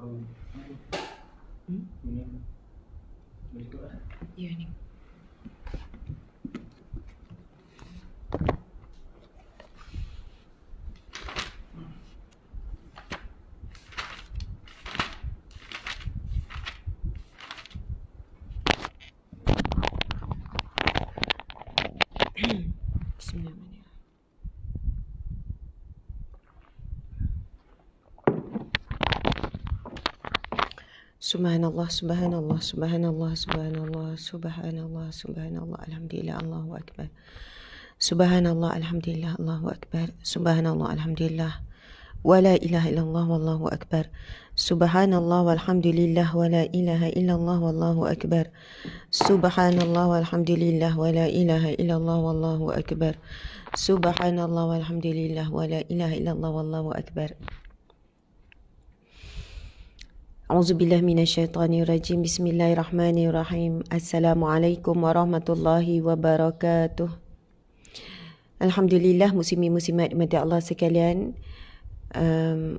Ya ni. Bismillahirrahmanirrahim. Subhanallah, subhanallah, subhanallah, subhanallah, subhanallah, subhanallah, alhamdulillah, Allahu akbar. Subhanallah, alhamdulillah, Allahu akbar. Subhanallah, alhamdulillah, wa la ilaha illallah, wallahu akbar. Subhanallah, walhamdulillah, wa la ilaha illallah, wallahu akbar. Subhanallah, walhamdulillah, wa la ilaha illallah, wallahu akbar. Subhanallah, walhamdulillah, wa la ilaha illallah, wallahu akbar. A'udzubillah minasyaitanirrajim. Bismillahirrahmanirrahim. Assalamualaikum warahmatullahi wabarakatuh. Alhamdulillah, muslimin-muslimat dimati Allah sekalian.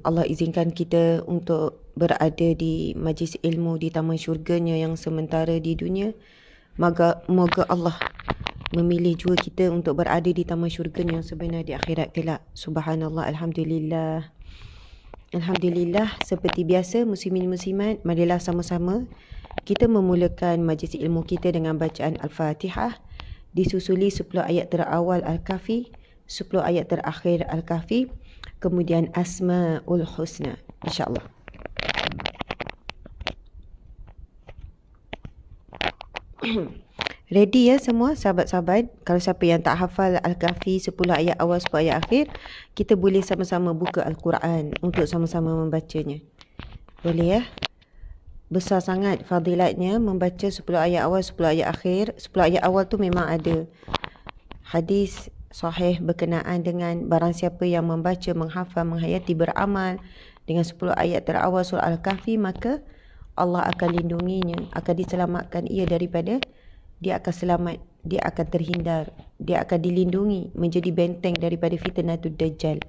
Allah izinkan kita untuk berada di majlis ilmu di taman syurganya yang sementara di dunia. Moga Allah memilih juga kita untuk berada di taman syurganya yang sebenar di akhirat kelak. Subhanallah, alhamdulillah. Alhamdulillah, seperti biasa muslimin muslimat, marilah sama-sama kita memulakan majlis ilmu kita dengan bacaan Al-Fatihah, disusuli 10 ayat terawal Al-Kahfi, 10 ayat terakhir Al-Kahfi, kemudian Asma'ul Husna, insya-Allah. Ready ya semua sahabat-sahabat? Kalau siapa yang tak hafal Al-Kahfi 10 ayat awal 10 ayat akhir, kita boleh sama-sama buka Al-Quran untuk sama-sama membacanya. Boleh ya? Besar sangat fadilatnya membaca 10 ayat awal 10 ayat akhir. 10 ayat awal tu memang ada hadis sahih berkenaan dengan barang siapa yang membaca, menghafal, menghayati, beramal dengan 10 ayat terawal surah Al-Kahfi, maka Allah akan lindunginya, akan diselamatkan ia daripada, dia akan selamat, dia akan terhindar, dia akan dilindungi, menjadi benteng daripada fitnatul Dajjal.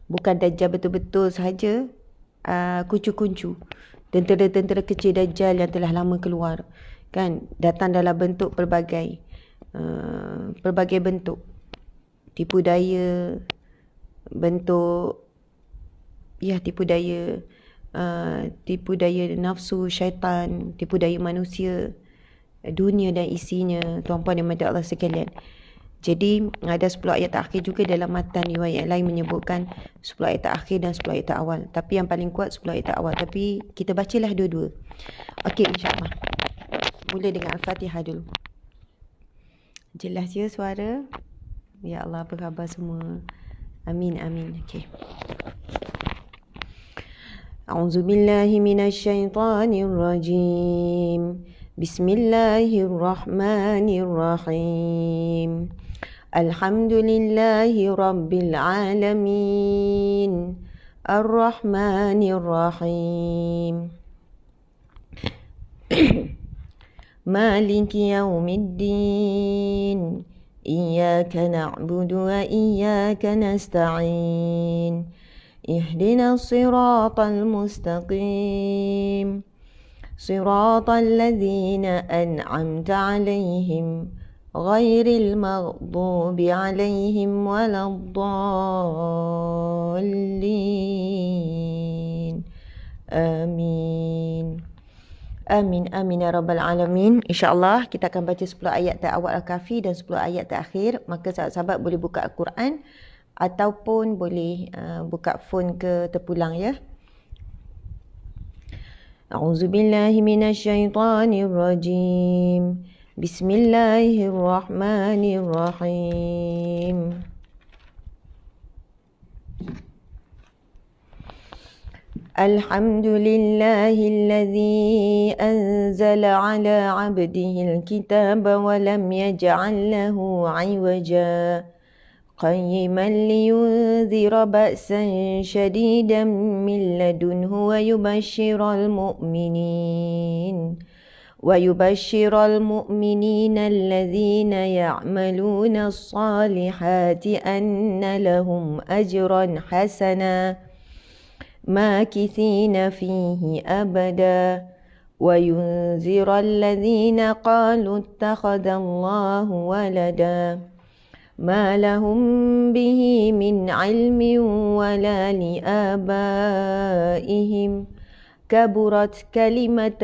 Bukan Dajjal betul-betul sahaja, kuncu-kuncu, tentera-tentera kecil Dajjal yang telah lama keluar, kan, datang dalam bentuk pelbagai bentuk, tipu daya, bentuk tipu daya nafsu syaitan, tipu daya manusia, dunia dan isinya, tuan-puan dan puan Allah sekalian. Jadi ada 10 ayat terakhir juga dalam matan riwayat lain menyebutkan 10 ayat terakhir dan 10 ayat awal. Tapi yang paling kuat 10 ayat awal. Tapi kita bacalah dua-dua. Okey, insya-Allah. Mula dengan Al-Fatihah dulu. Jelas ya suara? Ya Allah, apa khabar semua? Amin, amin. Okey. A'udzubillahi minasyaitanirrajim. Bismillahirrahmanirrahim. Alhamdulillahi rabbil alamin. Ar-Rahmanir-Rahim. Maliki yaumiddin. Iyyaka na'budu wa iyyaka nasta'in. Ihdinas siratal mustaqim. صراط الذين أنعمت عليهم غير المغضوب عليهم ولا الضالين آمين آمين آمين يا رب العالمين. InsyaAllah kita akan baca 10 ayat terawal Al-Kahfi dan 10 ayat terakhir. Maka sahabat-sahabat boleh buka Al-Quran ataupun boleh buka phone ke terpulang ya. أعوذ بالله من الشيطان الرجيم. بسم الله الرحمن الرحيم. الحمد لله الذي أنزل على عبده الكتاب ولم يجعل له عوجا قيما لينذر بأسا شديدا من لدنه ويبشر المؤمنين الذين يعملون الصالحات أن لهم أجرا حسنا ماكثين فيه أبدا وينذر الذين قالوا اتخذ الله ولدا ما لهم به من علم ولا لآبائهم كبرت كلمة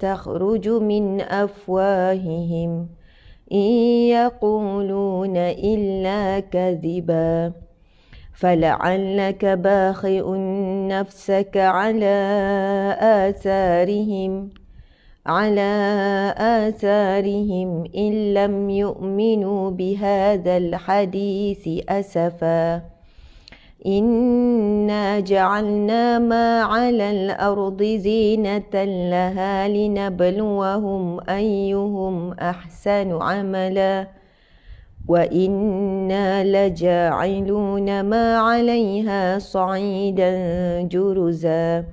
تخرج من أفواههم إن يقولون إلا كذبا فلعلك باخئ نفسك على آثارهم إن لم يؤمنوا بهذا الحديث أسفا إنا جعلنا ما على الأرض زينة لها لنبلوهم أيهم أحسن عملا وإنا لجاعلون ما عليها صعيدا جرزا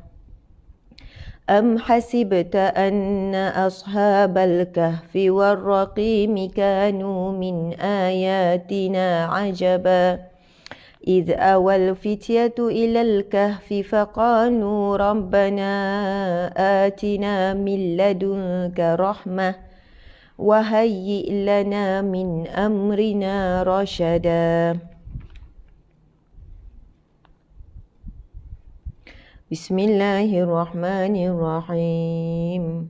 أم حسبت أن أصحاب الكهف والرقيم كانوا من آياتنا عجبا إذ أوى الفتية إلى الكهف فقالوا ربنا آتنا من لدنك رحمة وهيئ لنا من أمرنا رشدا بسم الله الرحمن الرحيم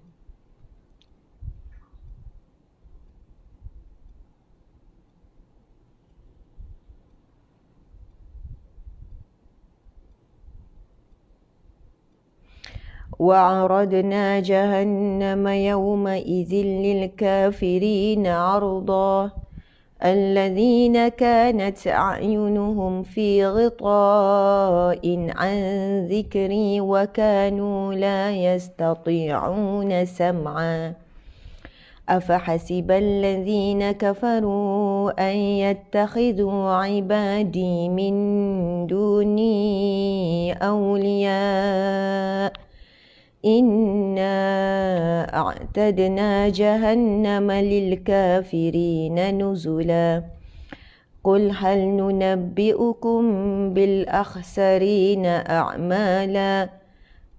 وعرضنا جهنم يومئذ للكافرين عرضا الذين كانت أعينهم في غطاء عن ذكري وكانوا لا يستطيعون سمعا أفحسب الذين كفروا أن يتخذوا عبادي من دوني أولياء إنا أعتدنا جهنم للكافرين نزلا قل هل ننبئكم بالأخسرين أعمالا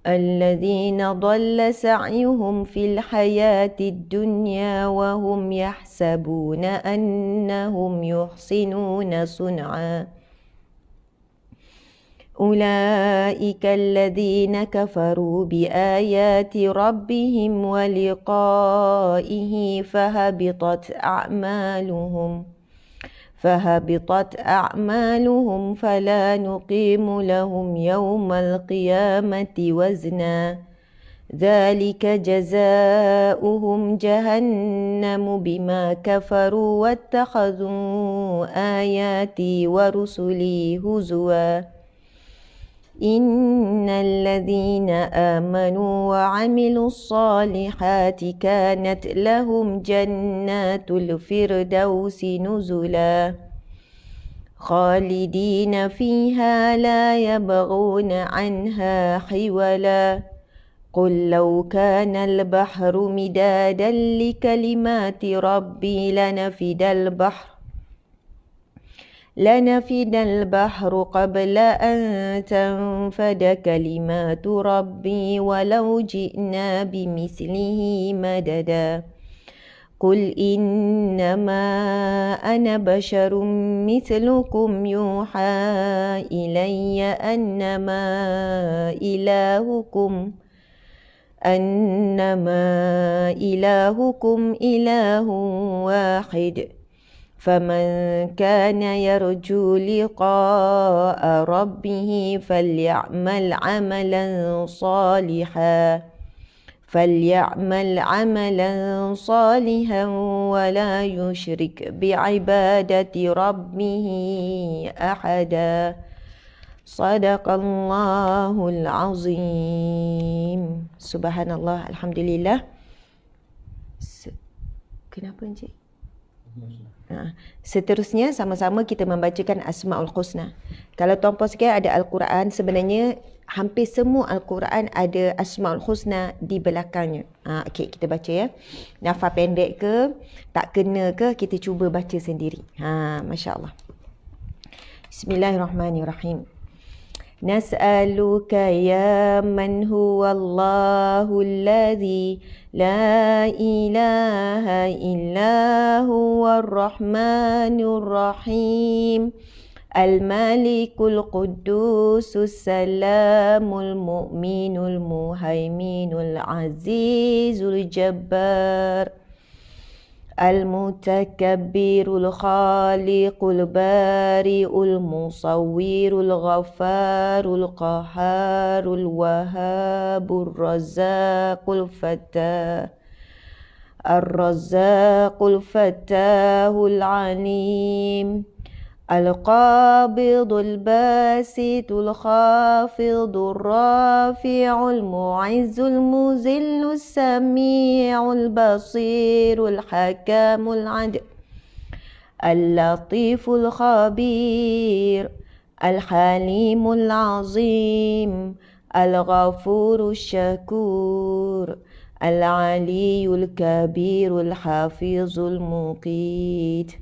الذين ضل سعيهم في الحياة الدنيا وهم يحسبون أنهم يحسنون صنعا أولئك الذين كفروا بآيات ربهم ولقائه فهبطت أعمالهم فلا نقيم لهم يوم القيامة وزنا ذلك جزاؤهم جهنم بما كفروا واتخذوا آياتي ورسلي هزوا إن الذين آمنوا وعملوا الصالحات كانت لهم جنات الفردوس نزلا خالدين فيها لا يبغون عنها حولا قل لو كان البحر مدادا لكلمات ربي لنفد البحر قبل أن تنفد كلمات ربي ولو جئنا بمثله مددا قل إنما أنا بشر مثلكم يوحى إلي أنما إلهكم إله واحد فمن كان يرجو لقاء ربه فليعمل عملا صالحا ولا يشرك بعبادة ربه أحدا صدق الله العظيم. Subhanallah, Alhamdulillah. Kenapa Encik? Seterusnya sama-sama kita membacakan Asmaul Husna. Kalau tuan-puan sekalian ada Al-Quran, sebenarnya hampir semua Al-Quran ada Asmaul Husna di belakangnya. Okey, kita baca ya. Nafas pendek ke, tak kena ke, kita cuba baca sendiri. Masya Allah. Bismillahirrahmanirrahim. نسألك يا من هو الله الذي لا إله إلا هو الرحمن الرحيم الملك القدوس السلام المؤمن المهيمن العزيز الجبار المتكبر الخالق البارئ المصور الغفار القهار الوهاب الرزاق الفتاه العليم القابض الباسط الخافض الرافع المعز المذل السميع البصير الحكام العدل اللطيف الخبير الحليم العظيم الغفور الشكور العلي الكبير الحفيظ المقيت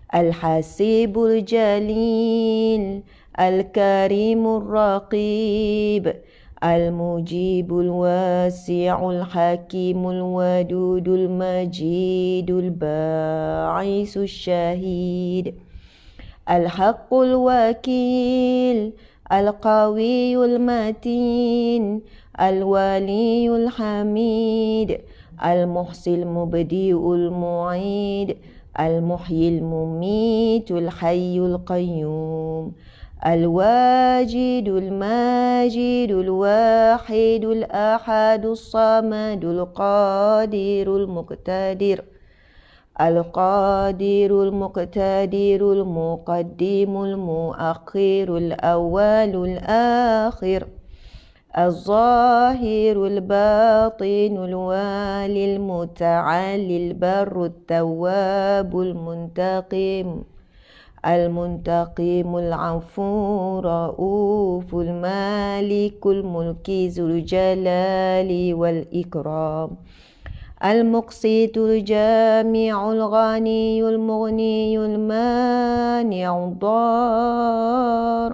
الحسيب الجليل الكريم الرقيب المجيب الواسع الحكيم الودود المجيد الباعث الشهيد الحق الوكيل القوي المتين الولي الحميد المحصي المبدئ المعيد المحيي المميت الحي القيوم الواجد الماجد الواحد الأحد الصمد القادر المقتدر المقدم المؤخر الأول الآخر الظاهر الباطن الوالي المتعالي البر التواب المنتقم العفو رؤوف المالك الملك ذو الجلال والإكرام المقسط الجامع الغني المغني المانع الضار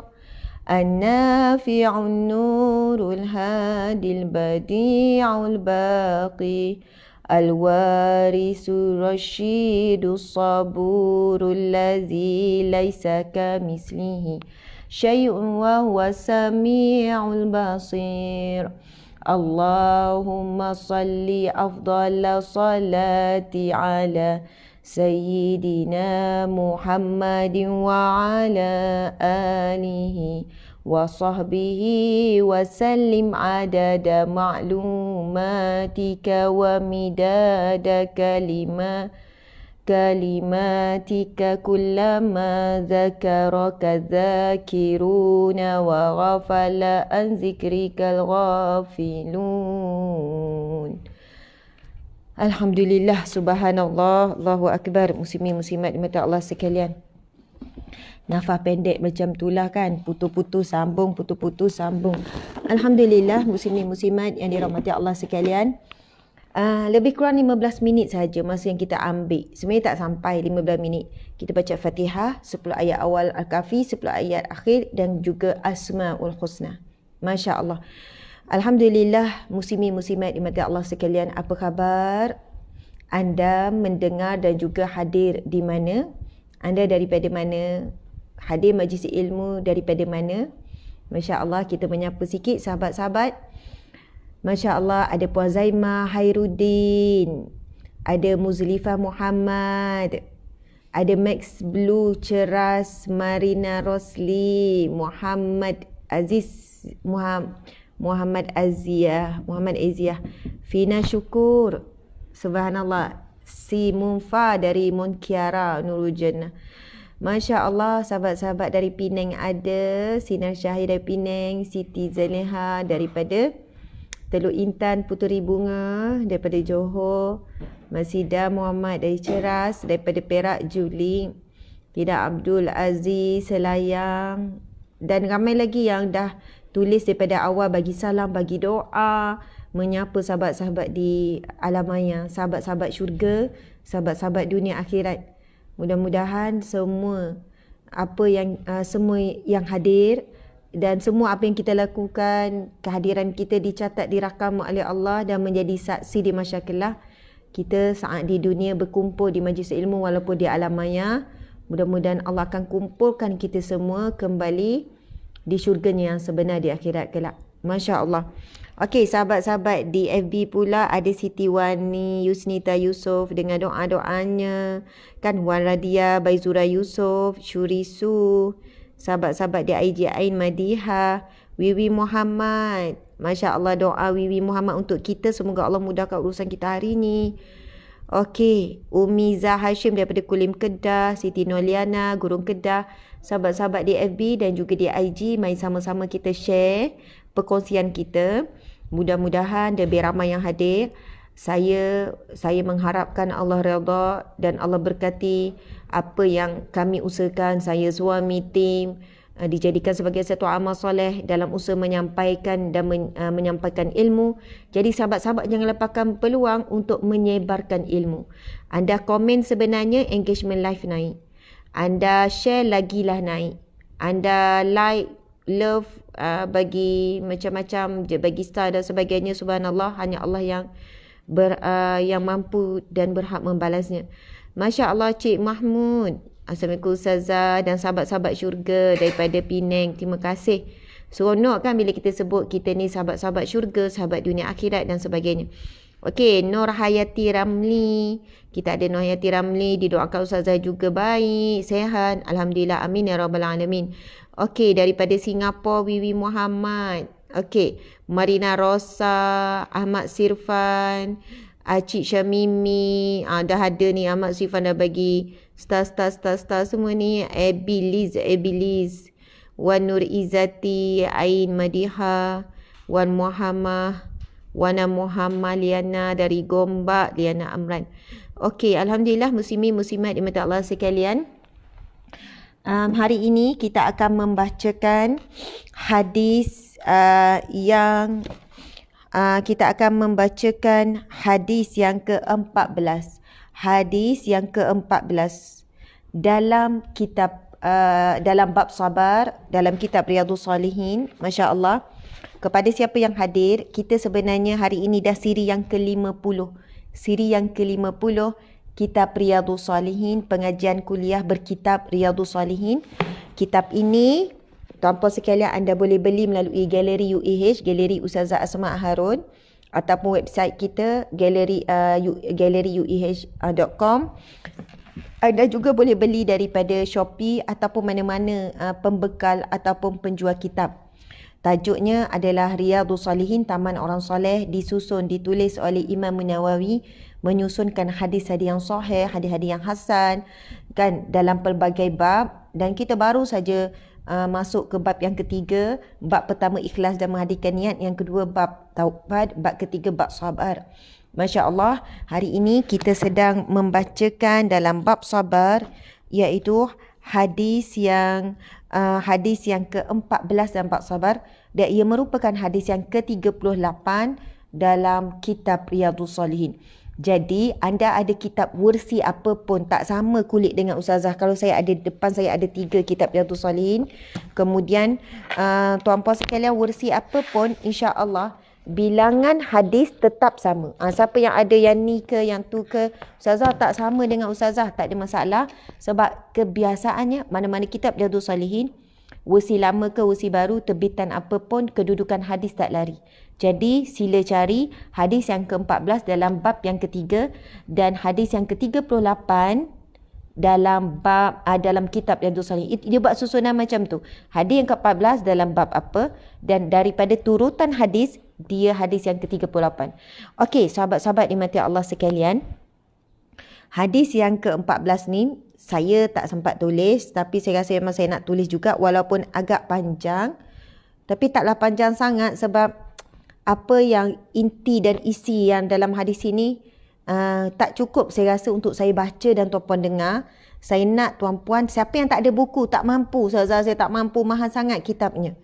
النافع النور الهادي البديع الباقي الوارث الرشيد الصبور الذي ليس كمثله شيء وهو السميع البصير اللهم صل أفضل صلاة على سيدنا محمد وعلى آله وصحبه وسلم عدد معلوماتك ومداد كلماتك كلما ذكرك الذاكرون وغفل عن ذكرك الغافلون. Alhamdulillah, subhanallah, Allahu Akbar. Muslimin muslimat dimata Allah sekalian. Nafas pendek macam itulah kan, putus-putus sambung. Alhamdulillah, muslimin muslimat yang dirahmati Allah sekalian. Lebih kurang 15 minit saja masa yang kita ambil. Sebenarnya tak sampai 15 minit. Kita baca Fatihah, 10 ayat awal Al-Kahfi, 10 ayat akhir dan juga Asma'ul Husna. Masya Allah. Alhamdulillah, muslimin muslimat dimati Allah sekalian, apa khabar? Anda mendengar dan juga hadir di mana? Anda daripada mana? Hadir majlis ilmu daripada mana? Masya Allah, kita menyapa sikit sahabat-sahabat. Masya Allah, ada Puan Zaimah Hairuddin, ada Muzlifah Muhammad, ada Max Blue Ceras, Marina Rosli, Muhammad Aziz, Muhammad Aziyah, Fina Syukur, subhanallah, si Munfa dari Monkiara Nurul Jannah. Masya Allah, sahabat-sahabat dari Penang ada, Sinar Syahir dari Penang, Siti Zaleha daripada Teluk Intan, Puteri Bunga daripada Johor, Masida Muhammad dari Ceras, daripada Perak Juli, Tidak Abdul Aziz Selayang, dan ramai lagi yang dah tulis daripada awal, bagi salam, bagi doa, menyapa sahabat-sahabat di alam maya, sahabat-sahabat syurga, sahabat-sahabat dunia akhirat. Mudah-mudahan semua semua yang hadir dan semua apa yang kita lakukan, kehadiran kita dicatat, dirakam oleh Allah dan menjadi saksi di masyarakat kelak. Kita saat di dunia berkumpul di majlis ilmu walaupun di alam maya. Mudah-mudahan Allah akan kumpulkan kita semua kembali di syurganya yang sebenar di akhirat kelak. Masya Allah. Okey, sahabat-sahabat di FB pula ada Siti Wani, Yusnita Yusof dengan doa-doanya. Kan Wan Radia, Baizura Yusof, Syurisu. Sahabat-sahabat di IG Ain Madiha, Wiwi Muhammad. Masya Allah, doa Wiwi Muhammad untuk kita. Semoga Allah mudahkan urusan kita hari ini. Okey, Umi Zah Hashim daripada Kulim Kedah, Siti Noliana, Gurung Kedah. Sahabat-sahabat di FB dan juga di IG, mari sama-sama kita share perkongsian kita. Mudah-mudahan lebih ramai yang hadir. Saya mengharapkan Allah redha dan Allah berkati apa yang kami usahakan, saya, suami, tim, dijadikan sebagai satu amal soleh dalam usaha menyampaikan dan menyampaikan ilmu. Jadi sahabat-sahabat jangan lepaskan peluang untuk menyebarkan ilmu. Anda komen sebenarnya engagement live naik. Anda share lagilah naik. Anda like, love, bagi macam-macam, bagi star dan sebagainya. Subhanallah, hanya Allah yang mampu dan berhak membalasnya. Masya Allah, Cik Mahmud. Assalamualaikum Ustazah dan sahabat-sahabat syurga daripada Penang. Terima kasih. Seronok kan bila kita sebut kita ni sahabat-sahabat syurga, sahabat dunia akhirat dan sebagainya. Okey, Nur Hayati Ramli. Kita ada Nur Hayati Ramli, didoakan Ustazah juga baik, sehat. Alhamdulillah, amin ya rabbal alamin. Okey, daripada Singapura, Wiwi Muhammad. Okey, Marina Rosa, Ahmad Sirfan, Cik Syamimi. Dah ada ni, Ahmad Sirfan dah bagi star semua ni. Abiliz, Wan Nur Izzati, Ain Madiha, Wan Muhammad, Wana Muhammad Liana dari Gombak, Liana Amran. Okey, Alhamdulillah muslimin-muslimat dimata Allah sekalian. Hari ini kita akan membacakan hadis yang ke-14. Hadis yang ke-14 dalam kitab dalam bab sabar dalam kitab Riyadhus Salihin. Masya-Allah. Kepada siapa yang hadir, kita sebenarnya hari ini dah siri yang ke-50. Siri yang ke-50 Kitab Riyadhus Salihin, pengajian kuliah berkitab Riyadhus Salihin. Kitab ini, tuan-puan sekalian, anda boleh beli melalui galeri UEH, Galeri Ustazah Asma Harun, ataupun website kita, galeriueh.com. Anda juga boleh beli daripada Shopee ataupun mana-mana pembekal ataupun penjual kitab. Tajuknya adalah Riyadhus Salihin, Taman Orang Soleh, ditulis oleh Imam Nawawi, menyusunkan hadis-hadis yang sahih, hadis-hadis yang hasan kan dalam pelbagai bab, dan kita baru saja masuk ke bab yang ketiga. Bab pertama ikhlas dan menghadirkan niat, yang kedua bab taubat, bab ketiga bab sabar. Masya Allah, hari ini kita sedang membacakan dalam bab sabar, iaitu hadis yang ke-14 dalam bab sabar, dan ia merupakan hadis yang ke-38 dalam kitab Riyadhus Salihin. Jadi anda ada kitab versi apa pun, tak sama kulit dengan Ustazah. Kalau saya ada, depan saya ada 3 kitab Riyadhus Salihin. Kemudian tuan-puan sekalian, versi apa pun, insya-Allah bilangan hadis tetap sama. Siapa yang ada yang ni ke, yang tu ke, Ustazah tak sama dengan Ustazah, tak ada masalah. Sebab kebiasaannya mana-mana kitab Riyadhus Salihin, versi lama ke versi baru, terbitan apa pun, kedudukan hadis tak lari. Jadi sila cari hadis yang ke-14 dalam bab yang ketiga dan hadis yang ke-38 dalam bab dalam kitab Riyadhus Salihin. Dia buat susunan macam tu. Hadis yang ke-14 dalam bab apa, dan daripada turutan hadis, dia hadis yang ke-38. Okey, sahabat-sahabat dimati Allah sekalian. Hadis yang ke-14 ni saya tak sempat tulis, tapi saya rasa memang saya nak tulis juga walaupun agak panjang. Tapi taklah panjang sangat sebab apa yang inti dan isi yang dalam hadis ini tak cukup saya rasa untuk saya baca dan tuan-puan dengar. Saya nak tuan-puan, siapa yang tak ada buku, tak mampu, saya tak mampu, mahal sangat kitabnya.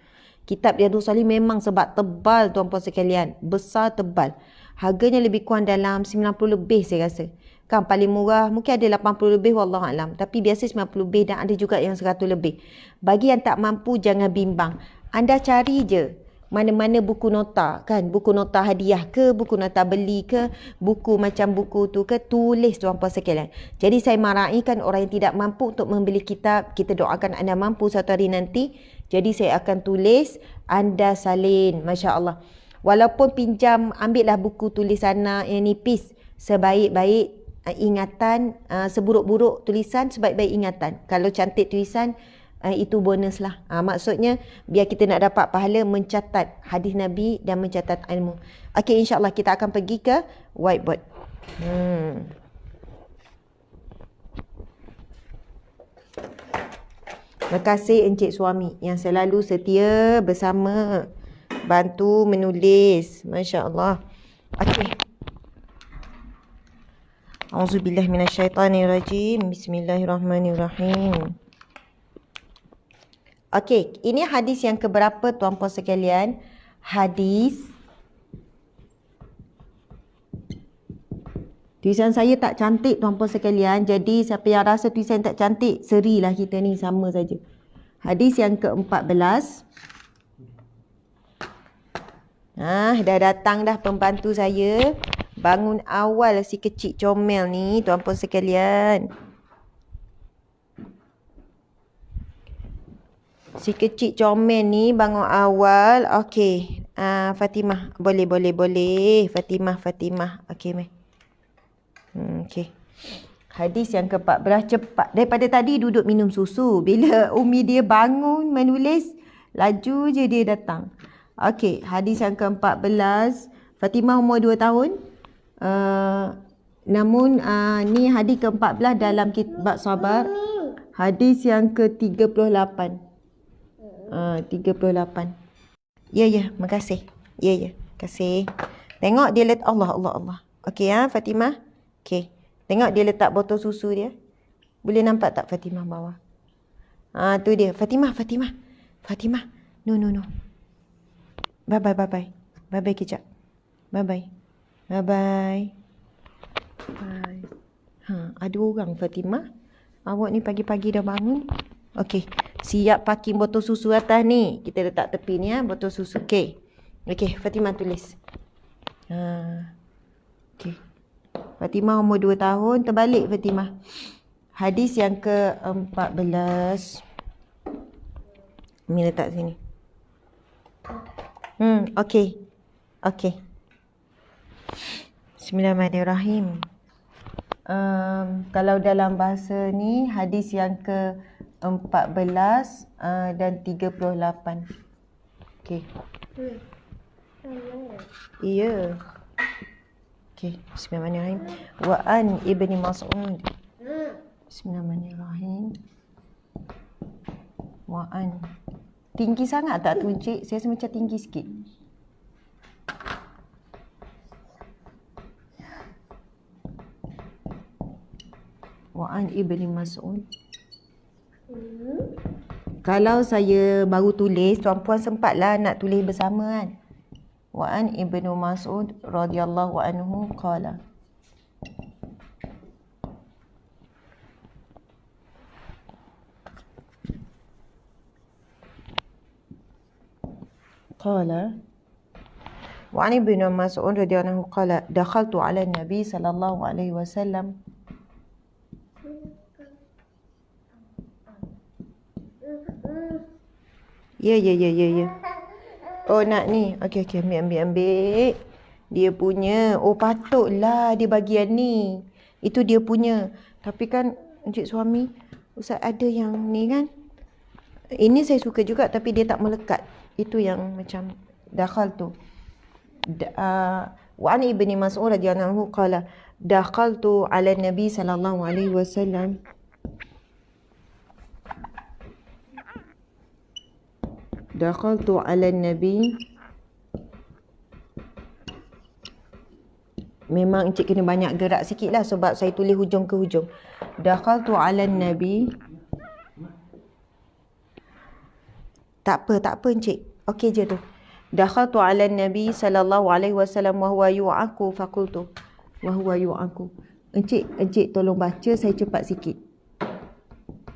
Kitab Riyadhus Salihin memang sebab tebal tuan-puan sekalian, besar tebal. Harganya lebih kurang dalam 90 lebih saya rasa. Kan paling murah mungkin ada 80 lebih, wallahualam. Tapi biasa 90 lebih dan ada juga yang 100 lebih. Bagi yang tak mampu jangan bimbang. Anda cari je mana-mana buku nota kan, buku nota hadiah ke, buku nota beli ke, buku macam buku tu ke, tulis tuan-puan sekalian. Jadi saya marahikan orang yang tidak mampu untuk membeli kitab. Kita doakan anda mampu satu hari nanti. Jadi saya akan tulis, anda salin, Masya Allah. Walaupun pinjam, ambillah buku tulisan yang nipis, sebaik-baik ingatan, seburuk-buruk tulisan, sebaik-baik ingatan. Kalau cantik tulisan, itu bonus lah. Maksudnya biar kita nak dapat pahala mencatat hadis Nabi dan mencatat ilmu. Okey, insyaAllah kita akan pergi ke whiteboard. Terima kasih Encik Suami yang selalu setia bersama, bantu menulis. Masya Allah. Okey. Auzubillah minasyaitanirrajim. Bismillahirrahmanirrahim. Okey, ini hadis yang keberapa tuan-puan sekalian? Hadis. Tulisan saya tak cantik tuan-puan sekalian. Jadi siapa yang rasa tulisan tak cantik, serilah kita ni sama saja. Hadis yang ke-14. Dah datang dah pembantu saya. Bangun awal si kecil comel ni tuan-puan sekalian. Si kecil comel ni bangun awal. Okey. Fatimah. Boleh. Fatimah. Okey, mai. Okey. Hadis yang ke-14 cepat. Daripada tadi duduk minum susu. Bila Umi dia bangun menulis, laju je dia datang. Okey. Hadis yang ke-14. Fatimah umur 2 tahun. Namun ni hadis ke-14 dalam kitab sabar. Hadis yang ke-38. 38. Ya, makasih. Ya, kasih. Tengok dia letak Allah. Okey Fatimah. Okey. Tengok dia letak botol susu dia. Boleh nampak tak Fatimah bawah? Tu dia. Fatimah. No. Bye. Bye kejap. Bye. Ada orang Fatimah. Awak ni pagi-pagi dah bangun. Okey. Siap parking botol susu atas ni. Kita letak tepi ni botol susu. Okey, Fatimah tulis. Okey. Fatimah umur 2 tahun. Terbalik Fatimah. Hadis yang ke-14. Ni letak sini. Okey. Bismillahirrahmanirrahim. Kalau dalam bahasa ni hadis yang ke-14 dan 38. Okey. Iya. Okey, bismillahirrahmanirrahim. Wa an Ibni Mas'ud. Bismillahirrahmanirrahim. Wa an. Tinggi sangat tak tu Encik? Saya rasa macam tinggi sikit. Wa an Ibni Mas'ud. Kalau saya baru tulis, tuan-puan sempatlah nak tulis bersama kan. Wa an Ibnu Mas'ud radhiyallahu anhu qala. Wa an Ibnu Mas'ud radhiyallahu anhu qala dakhaltu 'ala an-nabi sallallahu alaihi wasallam. Ya. Oh nak ni. Okey, ambil. Dia punya. Oh patutlah dia bagian ni. Itu dia punya. Tapi kan Encik Suami, Ustaz ada yang ni kan. Ini saya suka juga tapi dia tak melekat. Itu yang macam dakhal tu. Wa an Ibni Mas'ud radhiyallahu anhu qala dakhaltu 'ala an-nabi sallallahu alaihi wasallam. Dakhaltu 'ala an-nabi. Memang Encik kena banyak gerak sikit lah sebab saya tulis hujung ke hujung. Dakhaltu 'ala an-nabi. Tak apa Encik. Okey je tu. Dakhaltu 'ala an-nabi sallallahu alaihi wasallam wa huwa yu'aku faqultu. Wa huwa yu'aku. Encik tolong baca saya cepat sikit.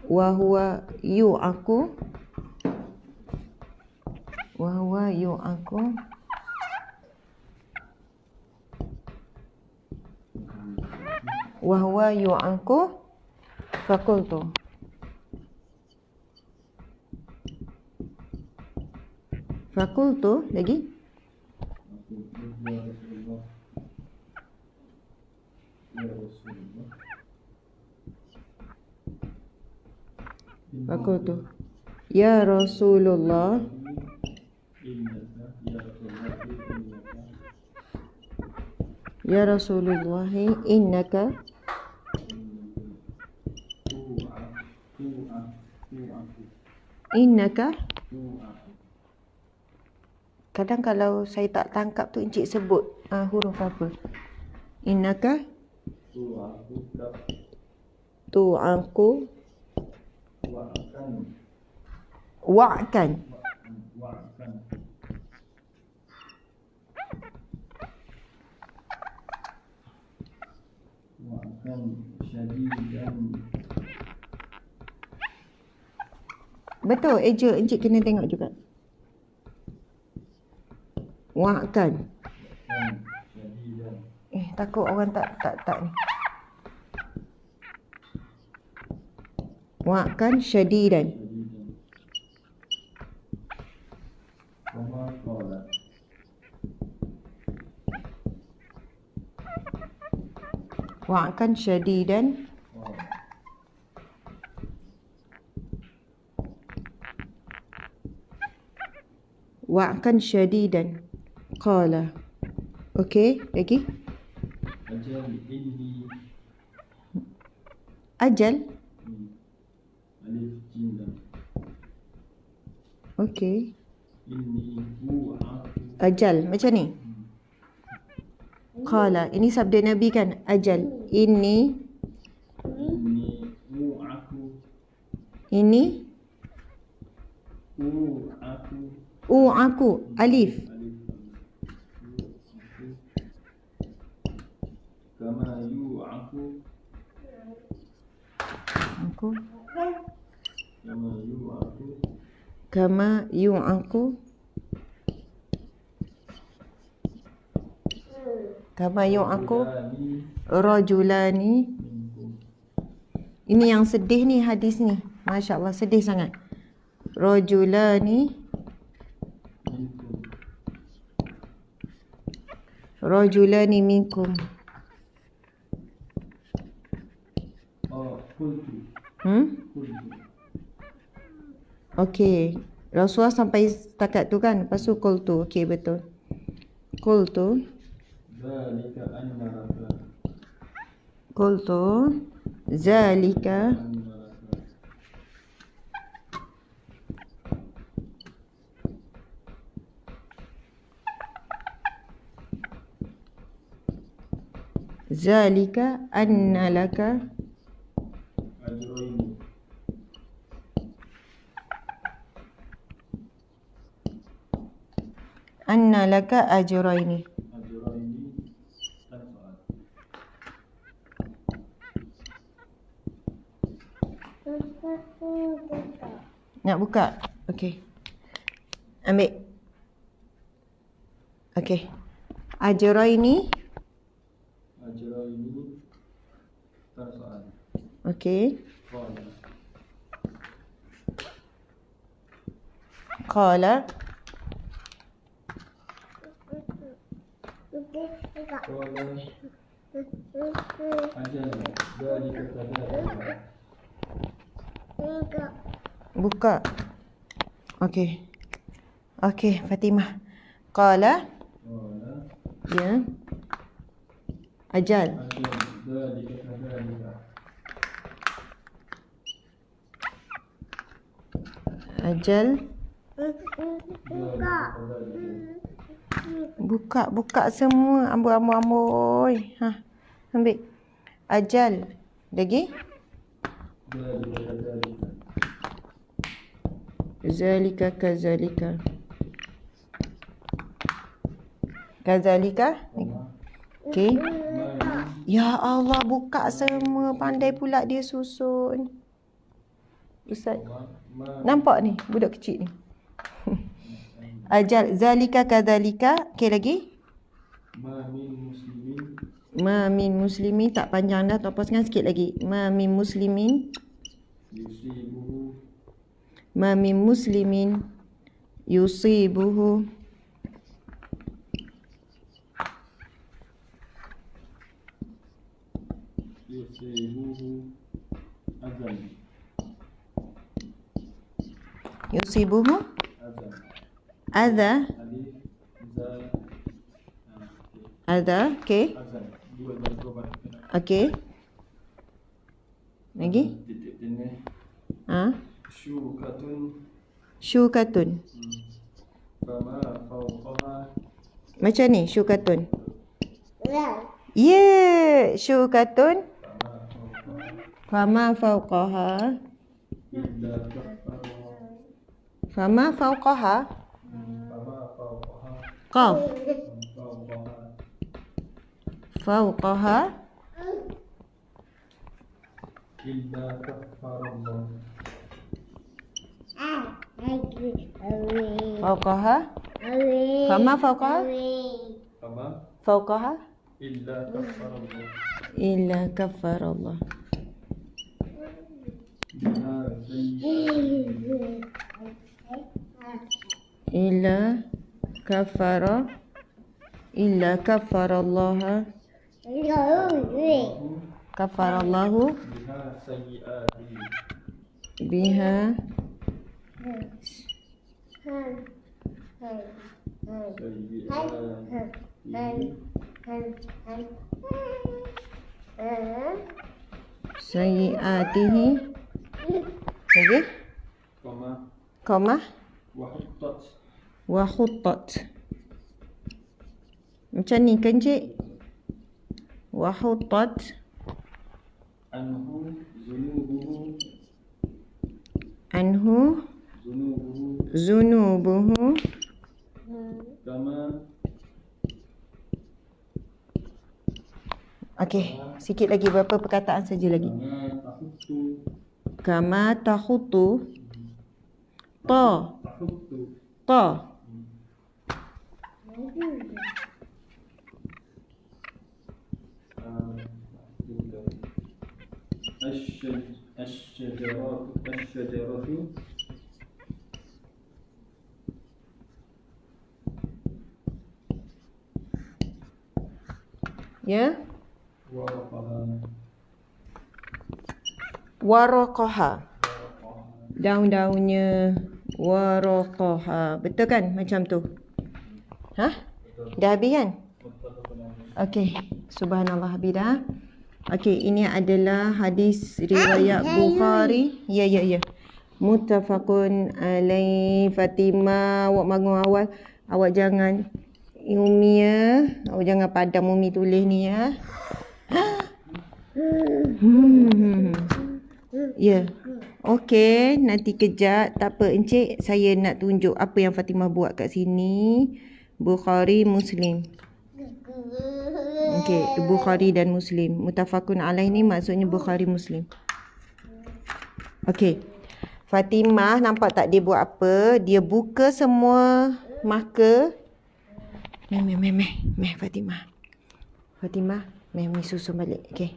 Wa huwa yu'aku Wahwa yu'aku. Wahwa yu'aku. Fakultu. Fakultu lagi. Fakultu. Ya Rasulullah. Ya Rasulullah, innaka kadang kalau saya tak tangkap tu encik sebut huruf apa. Innaka tu'aku wa'kan. Betul, eja encik kena tengok juga. Wa'kan. Takut orang tak ni. Wa'kan syadidan. Wa'kan syadidan. Wa'kan syadidan. Qala. Okey, lagi. Ajal. Okey. Ajal macam ni. Qala, ini sabda Nabi kan? Ajal. Ini aku alif. Kama yu'aku rajulani. Ini yang sedih ni hadis ni. Masya Allah, sedih sangat. Rajulani minkum. Okey. Rasulullah sampai setakat tu kan. Lepas tu qultu. Okey, betul. Qultu zalika anna laka ajraini. Nak buka? Okey. Ambil. Okey. Ajraini. Okey. Qala. Buka. Okey. Okey, Fatimah. Qala. Ya. Ajal. Buka semua. Amboi. Ambil. Ajal. Lagi? Zalika kazalika. Okey. Ya Allah, buka semua. Pandai pula dia susun. Ustaz. Nampak ni budak kecil ni. Ajal zalika kadzalika. Okey lagi. Ma min muslimin Tak panjang dah, topaskan sikit lagi. Ma min muslimin yusibuhu azan. yusibuhu adha. Alif za Adha. Okey. azan. Dua bantuan. Okey. Lagi. Titik tengah. Syukatun. Fama fawqaha. Macam ni syukatun. Ya, syukatun. Fama fawqaha. Illa kafara. Fama fawqaha. Fama fawqaha. Qaf. Fawqaha. Fawqaha. Illa kafara Allah. Fawqaha. Fama fawqaha. Fama Fawqaha. illa kafara Allah. Illa kafarallah. Biha sayyi'atihim. Illa kafara. Illa kafarallah. Kafarallahu Biha sayyi'atihim. biha sayyi'atihi. Lagi. Koma. Wahuttat. Wa khuttat. Macam ni kan cik? Wa khuttat. Anhu zunubuhu. Anhu Zunubuhu. zunubuhu. Kama Okey, sikit lagi, berapa perkataan saja lagi. kama tahuttu. Kama tahutu. Ta. Tahuttu. Ta. الشجرة Ya. ورقها. Waraqaha. Daun-daunnya. Waraqaha. Betul kan macam tu? Dah habis kan? Okey. Subhanallah, habis dah. Okey, ini adalah hadis riwayat Bukhari. Ya. Muttafaqun alaih. Fatimah, awak bangun awal. Awak jangan Umi ya. Awak jangan padam Umi tulis ni ya. Ya. Okey, nanti kejap. Tak apa encik, saya nak tunjuk apa yang Fatimah buat kat sini. Bukhari, Muslim. Okey, Bukhari dan Muslim. Muttafaqun alaih ni maksudnya Bukhari, Muslim. Okey. Fatimah nampak tak dia buat apa? Dia buka semua maka Meh Fatimah. Fatimah, meh susun balik. Okey.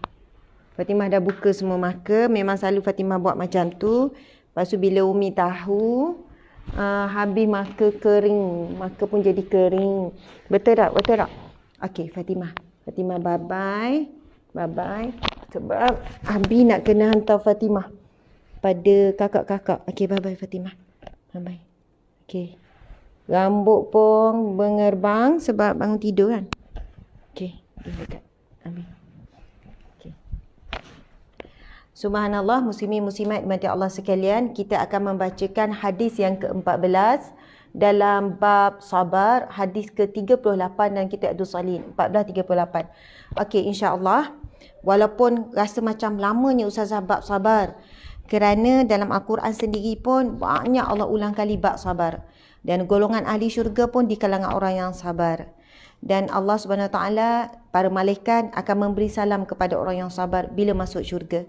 Fatimah dah buka semua maka, memang selalu Fatimah buat macam tu. Lepas tu bila Umi tahu, habis maka kering, maka pun jadi kering. Betul tak? Okey, Fatimah, bye-bye. Sebab Abi nak kena hantar Fatimah pada kakak-kakak. Okey, bye-bye Fatimah. Bye-bye. Okey. Rambut pun mengerbang sebab bangun tidur kan. Okey, dekat Abi. Okey. Subhanallah, muslimin muslimat dimati Allah sekalian, kita akan membacakan hadis yang ke-14 dalam bab sabar, hadis ke-38 dan kita Adus Salin 1438. Okey, insya-Allah. Walaupun rasa macam lamanya Ustazah bab sabar, kerana dalam Al-Quran sendiri pun banyak Allah ulang kali bab sabar. Dan golongan ahli syurga pun di kalangan orang yang sabar. Dan Allah Subhanahu Wa Taala, para malaikat akan memberi salam kepada orang yang sabar bila masuk syurga.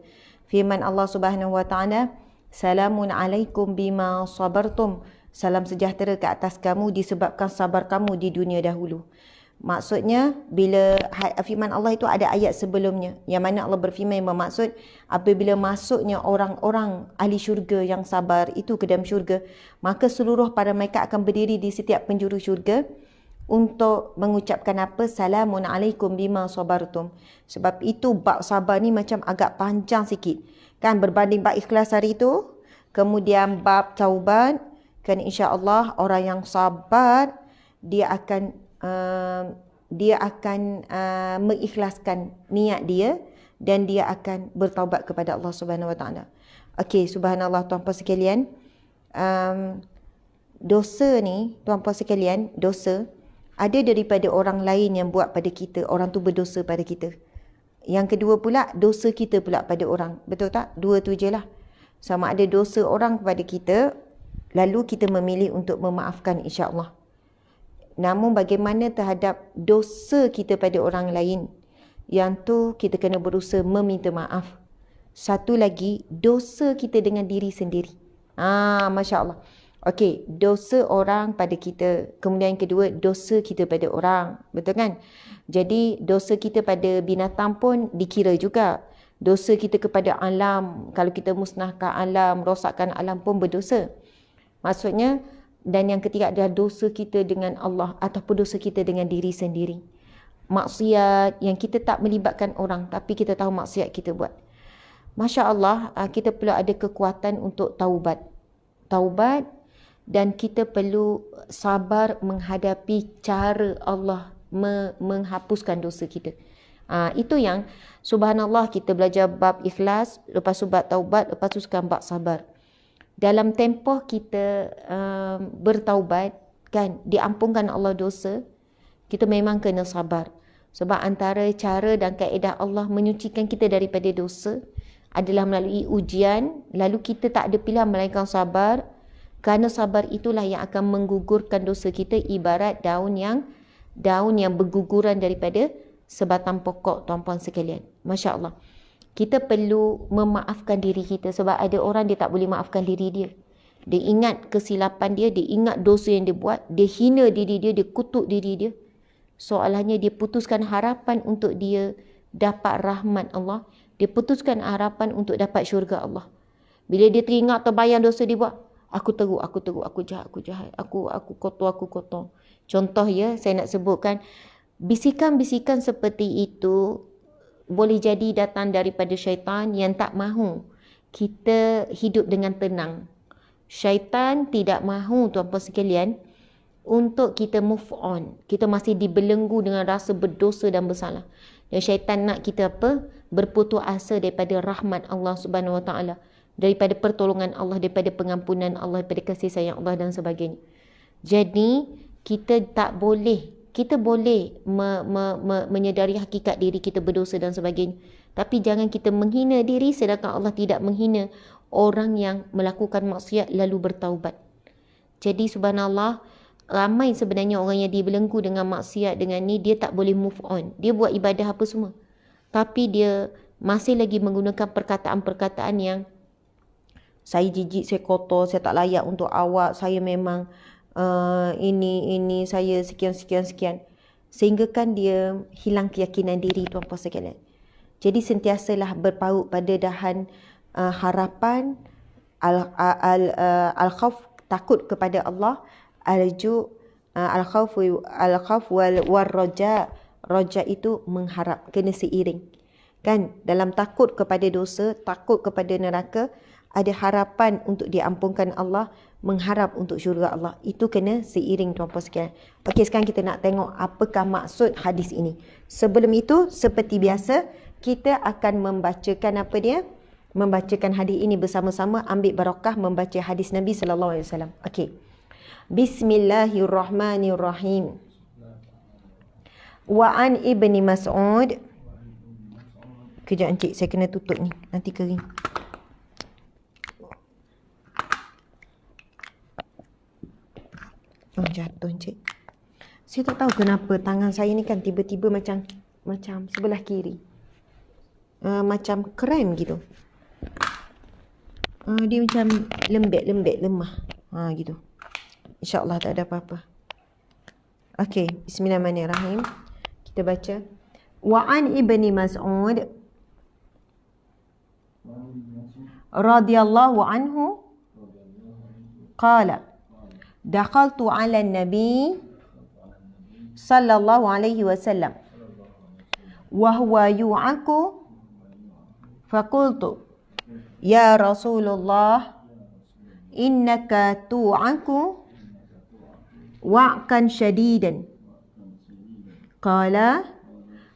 Firman Allah Subhanahu Wa Taala, "Salamun alaikum bima sabartum." Salam sejahtera ke atas kamu disebabkan sabar kamu di dunia dahulu. Maksudnya bila firman Allah itu ada ayat sebelumnya yang mana Allah berfirman bermaksud apabila masuknya orang-orang ahli syurga yang sabar itu ke dalam syurga, maka seluruh para malaikat akan berdiri di setiap penjuru syurga untuk mengucapkan apa? Salamun alaikum bima sabartum. Sebab itu bab sabar ni macam agak panjang sikit. Kan berbanding bab ikhlas hari itu, kemudian bab taubat, kan insya-Allah orang yang sabar dia akan mengikhlaskan niat dia dan dia akan bertaubat kepada Allah Subhanahu Wa Taala. Okey, subhanallah tuan-puan sekalian. Dosa ni, tuan-puan sekalian, dosa ada daripada orang lain yang buat pada kita, orang tu berdosa pada kita. Yang kedua pula, dosa kita pula pada orang. Betul tak? Dua tu je lah. Sama ada dosa orang kepada kita, lalu kita memilih untuk memaafkan insya-Allah. Namun bagaimana terhadap dosa kita pada orang lain, yang tu kita kena berusaha meminta maaf. Satu lagi, dosa kita dengan diri sendiri. Masya Allah. Okey, dosa orang pada kita. Kemudian yang kedua, dosa kita pada orang. Betul kan? Jadi dosa kita pada binatang pun dikira juga. Dosa kita kepada alam, kalau kita musnahkan alam, rosakkan alam pun berdosa. Maksudnya, dan yang ketiga adalah dosa kita dengan Allah ataupun dosa kita dengan diri sendiri. Maksiat yang kita tak melibatkan orang tapi kita tahu maksiat kita buat. Masya Allah, kita perlu ada kekuatan untuk taubat. Taubat, dan kita perlu sabar menghadapi cara Allah menghapuskan dosa kita. Itu yang subhanallah kita belajar bab ikhlas, lepas tu bab taubat, lepas tu sekarang bab sabar. Dalam tempoh kita bertaubat, kan, diampunkan Allah dosa, kita memang kena sabar. Sebab antara cara dan kaedah Allah menyucikan kita daripada dosa adalah melalui ujian, lalu kita tak ada pilihan melainkan sabar. Kerana sabar itulah yang akan menggugurkan dosa kita, ibarat daun yang berguguran daripada sebatang pokok, tuan-puan sekalian. Masya Allah. Kita perlu memaafkan diri kita sebab ada orang dia tak boleh maafkan diri dia. Dia ingat kesilapan dia, dia ingat dosa yang dia buat, dia hina diri dia, dia kutuk diri dia. Soalannya dia putuskan harapan untuk dia dapat rahmat Allah, dia putuskan harapan untuk dapat syurga Allah. Bila dia teringat terbayang dosa dia buat, aku teruk, aku jahat, aku kotor. Contoh ya, saya nak sebutkan, bisikan-bisikan seperti itu boleh jadi datang daripada syaitan yang tak mahu kita hidup dengan tenang. Syaitan tidak mahu, tuan-puan sekalian, untuk kita move on. Kita masih dibelenggu dengan rasa berdosa dan bersalah. Dan syaitan nak kita apa? Berputus asa daripada rahmat Allah Subhanahu Wa Taala, daripada pertolongan Allah, daripada pengampunan Allah, daripada kasih sayang Allah dan sebagainya. Jadi kita tak boleh, kita boleh menyedari hakikat diri kita berdosa dan sebagainya. Tapi jangan kita menghina diri sedangkan Allah tidak menghina orang yang melakukan maksiat lalu bertaubat. Jadi subhanallah, ramai sebenarnya orang yang dibelenggu dengan maksiat, dengan ni dia tak boleh move on. Dia buat ibadah apa semua, tapi dia masih lagi menggunakan perkataan-perkataan yang saya jijik, saya kotor, saya tak layak untuk awak, saya memang ini saya sekian. Sehingga kan dia hilang keyakinan diri, tuan-puan sekalian. Jadi sentiasalah berpaut pada dahan harapan, al-khawf, takut kepada Allah, al-khawf wal raja. Raja itu mengharap, kena seiring. Kan, dalam takut kepada dosa, takut kepada neraka, ada harapan untuk diampunkan Allah, mengharap untuk syurga Allah. Itu kena seiring, tuan-puan sekalian. Okey, sekarang kita nak tengok apakah maksud hadis ini. Sebelum itu, seperti biasa, kita akan membacakan apa dia? Membacakan hadis ini bersama-sama, ambil barakah membaca hadis Nabi sallallahu alaihi wasallam. Okey. Bismillahirrahmanirrahim. Wa an Ibni Mas'ud. Kejap encik, saya kena tutup ni, nanti kering. Jatuh encik. Saya tak tahu kenapa tangan saya ni kan tiba-tiba macam sebelah kiri. Macam krem gitu. Dia macam lembek, lemah. Gitu. InsyaAllah tak ada apa-apa. Okey, bismillahirrahmanirrahim. Kita baca. Wa an ibni Mas'ud radhiyallahu anhu qala dakhaltu 'ala an-nabi sallallahu alaihi wasallam wa huwa yu'aku faqultu ya Rasulullah innaka tu'aku wa'kan syadidan. Qala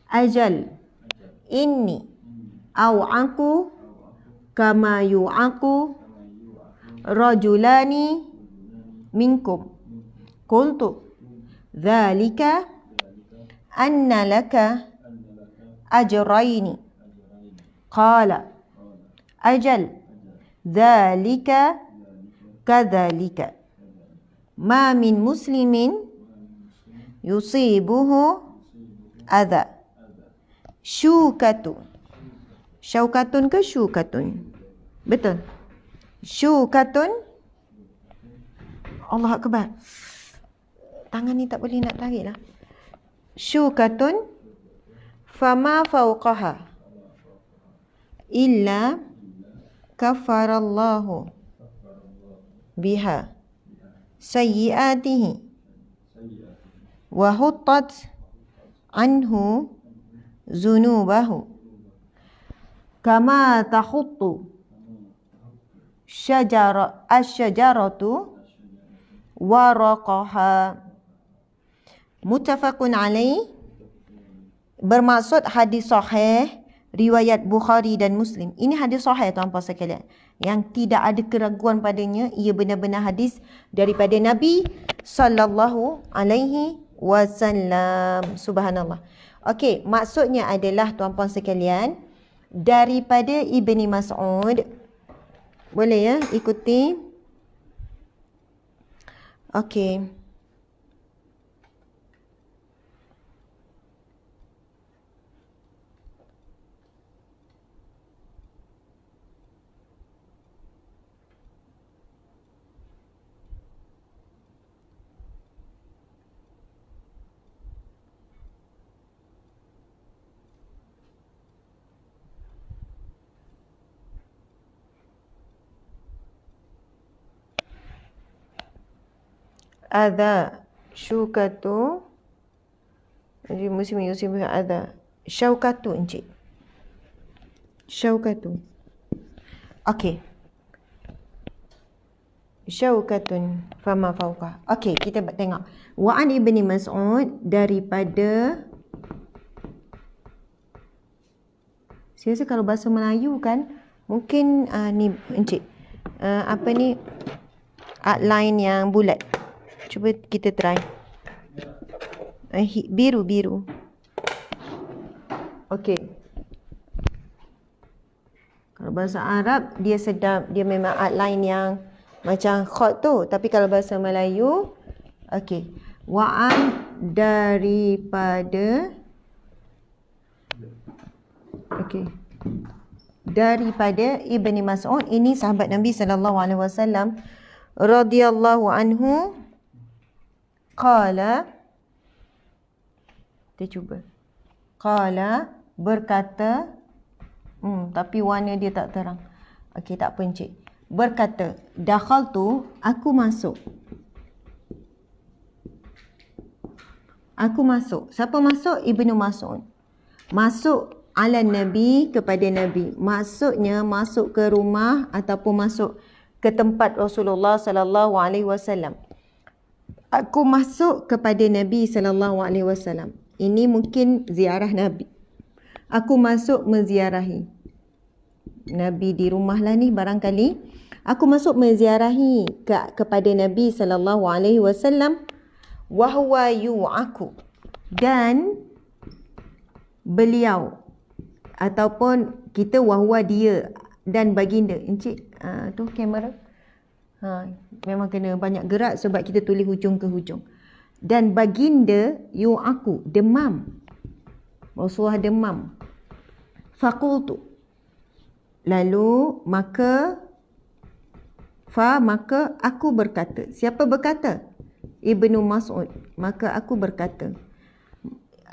ajal inni aw'aku kama yu'aku rajulani minkum. Qultu dhalika anna laka ajraini. Qala ajal dhalika kadhalika ma min muslimin yusibuhu adha syukatu. Syaukatun ke syukatun? Betul. Syukatun. Allah Akbar. Tangan ni tak boleh nak tarik lah. Syukatun fama fawqaha illa kafarallahu biha sayyiatihi wa huttat anhu zunubahu kama tahuttu asyajaratu waraqaha. Muttafaqun alaih. Bermaksud hadis sahih riwayat Bukhari dan Muslim. Ini hadis sahih tuan-tuan sekalian, yang tidak ada keraguan padanya. Ia benar-benar hadis daripada Nabi sallallahu alaihi wasallam. Subhanallah. Okey, maksudnya adalah tuan-tuan sekalian, daripada Ibni Mas'ud. Boleh ya ikuti. Okey. Adha syukatu muslim yusim adha syaukatu encik. Syaukatu. Okey. Syaukatun fama fawqa. Okey, kita tengok. Wa an ibni Mas'ud, daripada, saya rasa kalau bahasa Melayu kan mungkin ni encik. Apa ni, outline yang bulat. Cuba kita try. Biru. Okey. Kalau bahasa Arab dia sedap, dia memang outline yang macam khot tu. Tapi kalau bahasa Melayu, okey. Wa'an, daripada, okey, daripada Ibni Mas'ud, ini sahabat Nabi sallallahu alaihi wasallam radhiyallahu anhu, qala, kita cuba. Qala, berkata, tapi warna dia tak terang. Okey, tak apa encik. Berkata, dakhaltu, aku masuk. Aku masuk. Siapa masuk? Ibnu Mas'ud. Masuk ala Nabi, kepada Nabi. Maksudnya masuk ke rumah ataupun masuk ke tempat Rasulullah sallallahu alaihi wasallam. Aku masuk kepada Nabi sallallahu alaihi wasallam. Ini mungkin ziarah Nabi. Aku masuk menziarahi Nabi di rumah lah ni barangkali. Aku masuk menziarahi kepada Nabi sallallahu alaihi wasallam, wa huwa yu'aku, dan beliau ataupun kita wahwa dia dan baginda. Encik, tu kamera. Memang kena banyak gerak sebab kita tulis hujung ke hujung. Dan baginda yu'aku, demam. Rasulullah demam. Faqultu, lalu maka aku berkata. Siapa berkata? Ibnu Mas'ud. Maka aku berkata,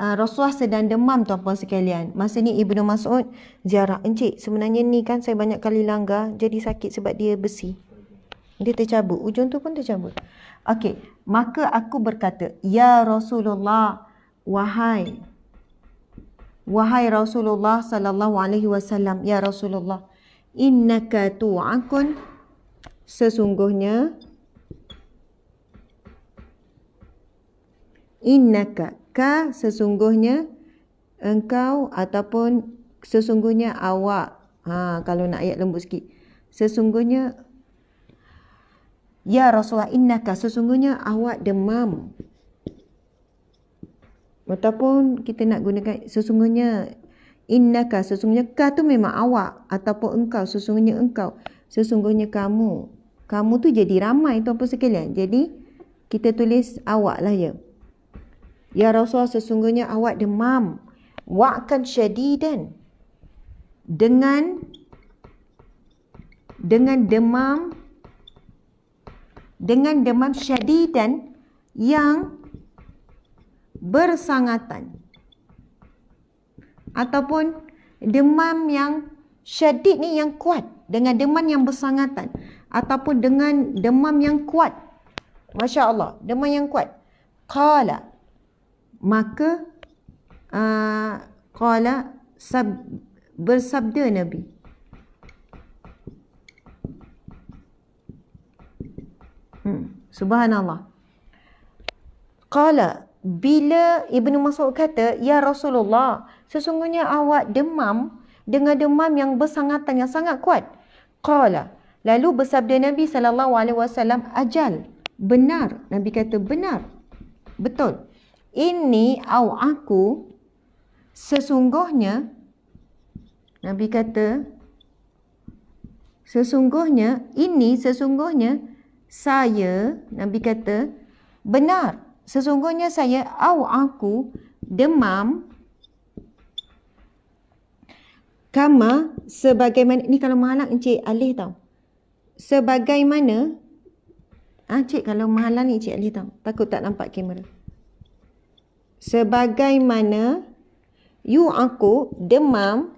Rasulullah sedang demam tuan-puan sekalian. Masa ni Ibnu Mas'ud ziarah. Encik, sebenarnya ni kan saya banyak kali langgar, jadi sakit sebab dia besi. Dia tercabut. Ujung tu pun tercabut. Okey. Maka aku berkata, Ya Rasulullah, wahai Rasulullah sallallahu alaihi wasallam, ya Rasulullah, innaka tu'akun, sesungguhnya sesungguhnya engkau ataupun sesungguhnya awak. Kalau nak ayat lembut sikit. Sesungguhnya ya Rasulullah, innaka, sesungguhnya awak demam. Ataupun kita nak gunakan sesungguhnya innaka, sesungguhnya ka tu memang awak, ataupun engkau, sesungguhnya engkau, sesungguhnya kamu. Kamu tu jadi ramai tuan-puan sekalian. Jadi kita tulis awak lah ya. Ya Rasulullah, sesungguhnya awak demam. Wa'kan syadidan. Dengan demam syadidan yang bersangatan. Ataupun demam yang syadid ni yang kuat. Dengan demam yang bersangatan. Ataupun dengan demam yang kuat. Masya Allah, demam yang kuat. Qala, maka bersabda Nabi. Subhanallah. Qala, bila Ibnu Mas'ud kata, Ya Rasulullah, sesungguhnya awak demam dengan demam yang bersangatan, yang sangat kuat. Qala, lalu bersabda Nabi SAW, ajal, benar. Nabi kata, benar, betul. Ini aku, sesungguhnya, Nabi kata, sesungguhnya, saya, Nabi kata, benar. Sesungguhnya saya, aku, demam, kama, sebagaimana, ni kalau menghalang Encik Alih tau. Sebagaimana, Cik kalau menghalang ni Encik Alih tau. Takut tak nampak kamera. Sebagaimana aku demam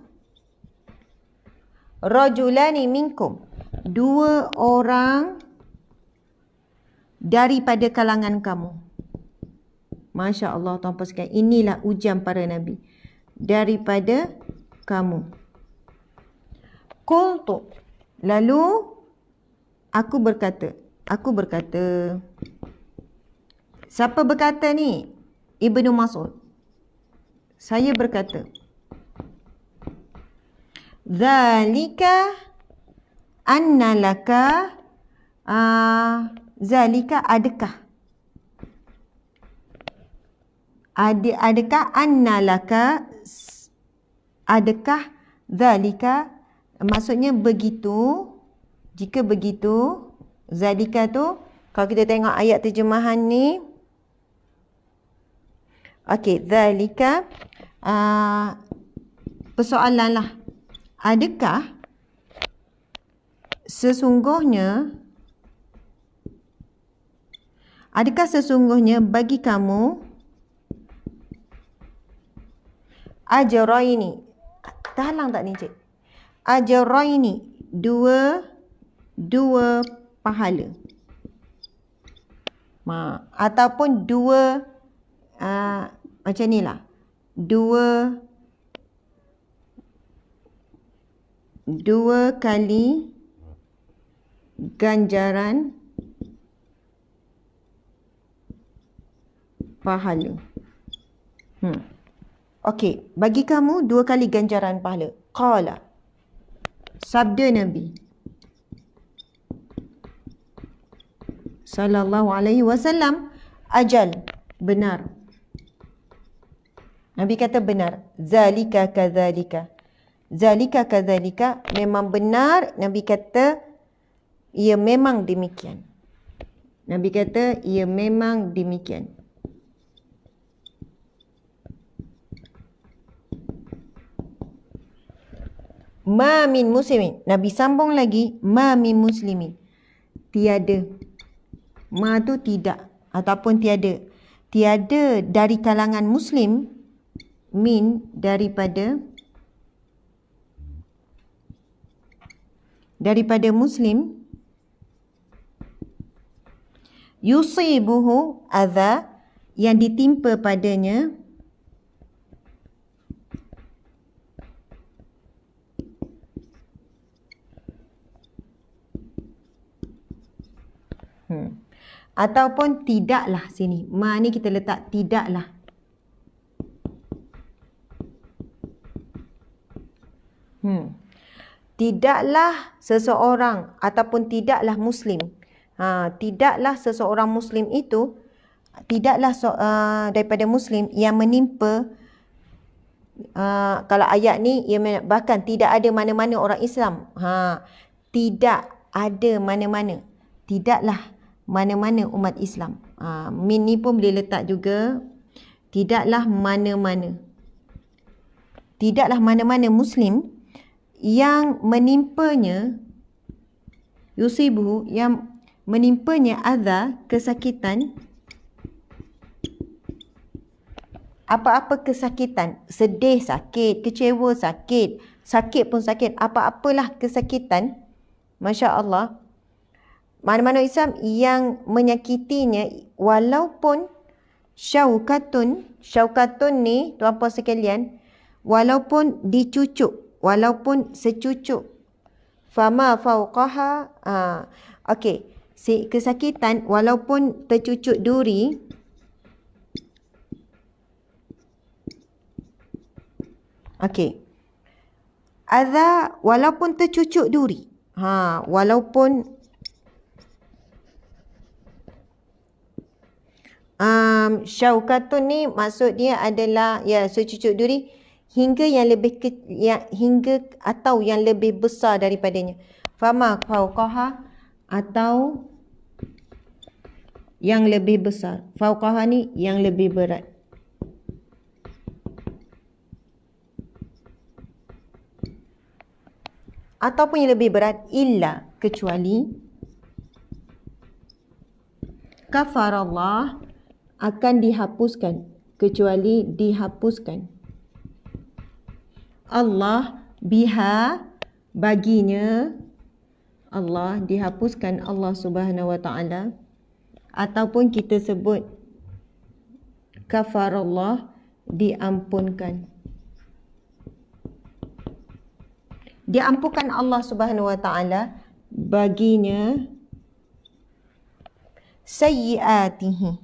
rajulani minkum, 2 orang daripada kalangan kamu. Masya Allah tuan-tuan sekalian, inilah ujian para Nabi. Daripada kamu. Qultu, lalu aku berkata. Siapa berkata ni? Ibnu Mas'ud. Saya berkata, Zalika anna laka, zalika adakah? Adakah anna laka, adakah zalika, maksudnya begitu, jika begitu, zalika tu, kalau kita tengok ayat terjemahan ni, okey, zalika, persoalan lah. Adakah sesungguhnya bagi kamu ajraini, terhalang tak ni Cik? Ajraini, dua pahala. Ataupun dua, macam ni lah, dua kali ganjaran pahala. Okey, bagi kamu 2 kali ganjaran pahala. Qala, sabda Nabi sallallahu alaihi wasallam, ajal, benar. Nabi kata benar. Zalika kadzalika. Zalika kadzalika, memang benar. Nabi kata ia memang demikian. Nabi kata ia memang demikian. Ma min muslimin. Nabi sambung lagi, ma min muslimin. Tiada. Ma tu tidak. ataupun tiada dari kalangan muslim, min daripada muslim, yusibuhu adha, yang ditimpa padanya ataupun tidaklah, sini ma ni kita letak tidaklah, tidaklah seseorang ataupun tidaklah muslim, tidaklah seseorang muslim itu, tidaklah daripada muslim yang menimpa, kalau ayat ni bahkan tidak ada mana-mana orang Islam, tidak ada mana-mana, tidaklah mana-mana umat Islam, min ni pun boleh letak juga tidaklah mana-mana, tidaklah mana-mana muslim yang menimpanya, yusibuhu, yang menimpanya adha, kesakitan, apa-apa kesakitan, sedih sakit, kecewa sakit, sakit pun sakit, apa-apalah kesakitan, Masya Allah, mana-mana Islam yang menyakitinya, walaupun syaukatun ni tuan-puan sekalian, walaupun dicucuk, walaupun secucuk, fama fauqaha, okey, si kesakitan walaupun tercucuk duri, okey, adha walaupun tercucuk duri, walaupun syaukatun ni maksud dia adalah secucuk duri hingga yang lebih hingga atau yang lebih besar daripadanya, fama fauqaha, atau yang lebih besar, fauqaha ni yang lebih berat, ataupun yang lebih berat, illa, kecuali kafarallah, akan dihapuskan, kecuali dihapuskan, Allah biha, baginya, Allah, dihapuskan Allah Subhanahu wa ta'ala, ataupun kita sebut kafarallah, diampunkan, diampunkan Allah Subhanahu wa ta'ala baginya sayyiatihi,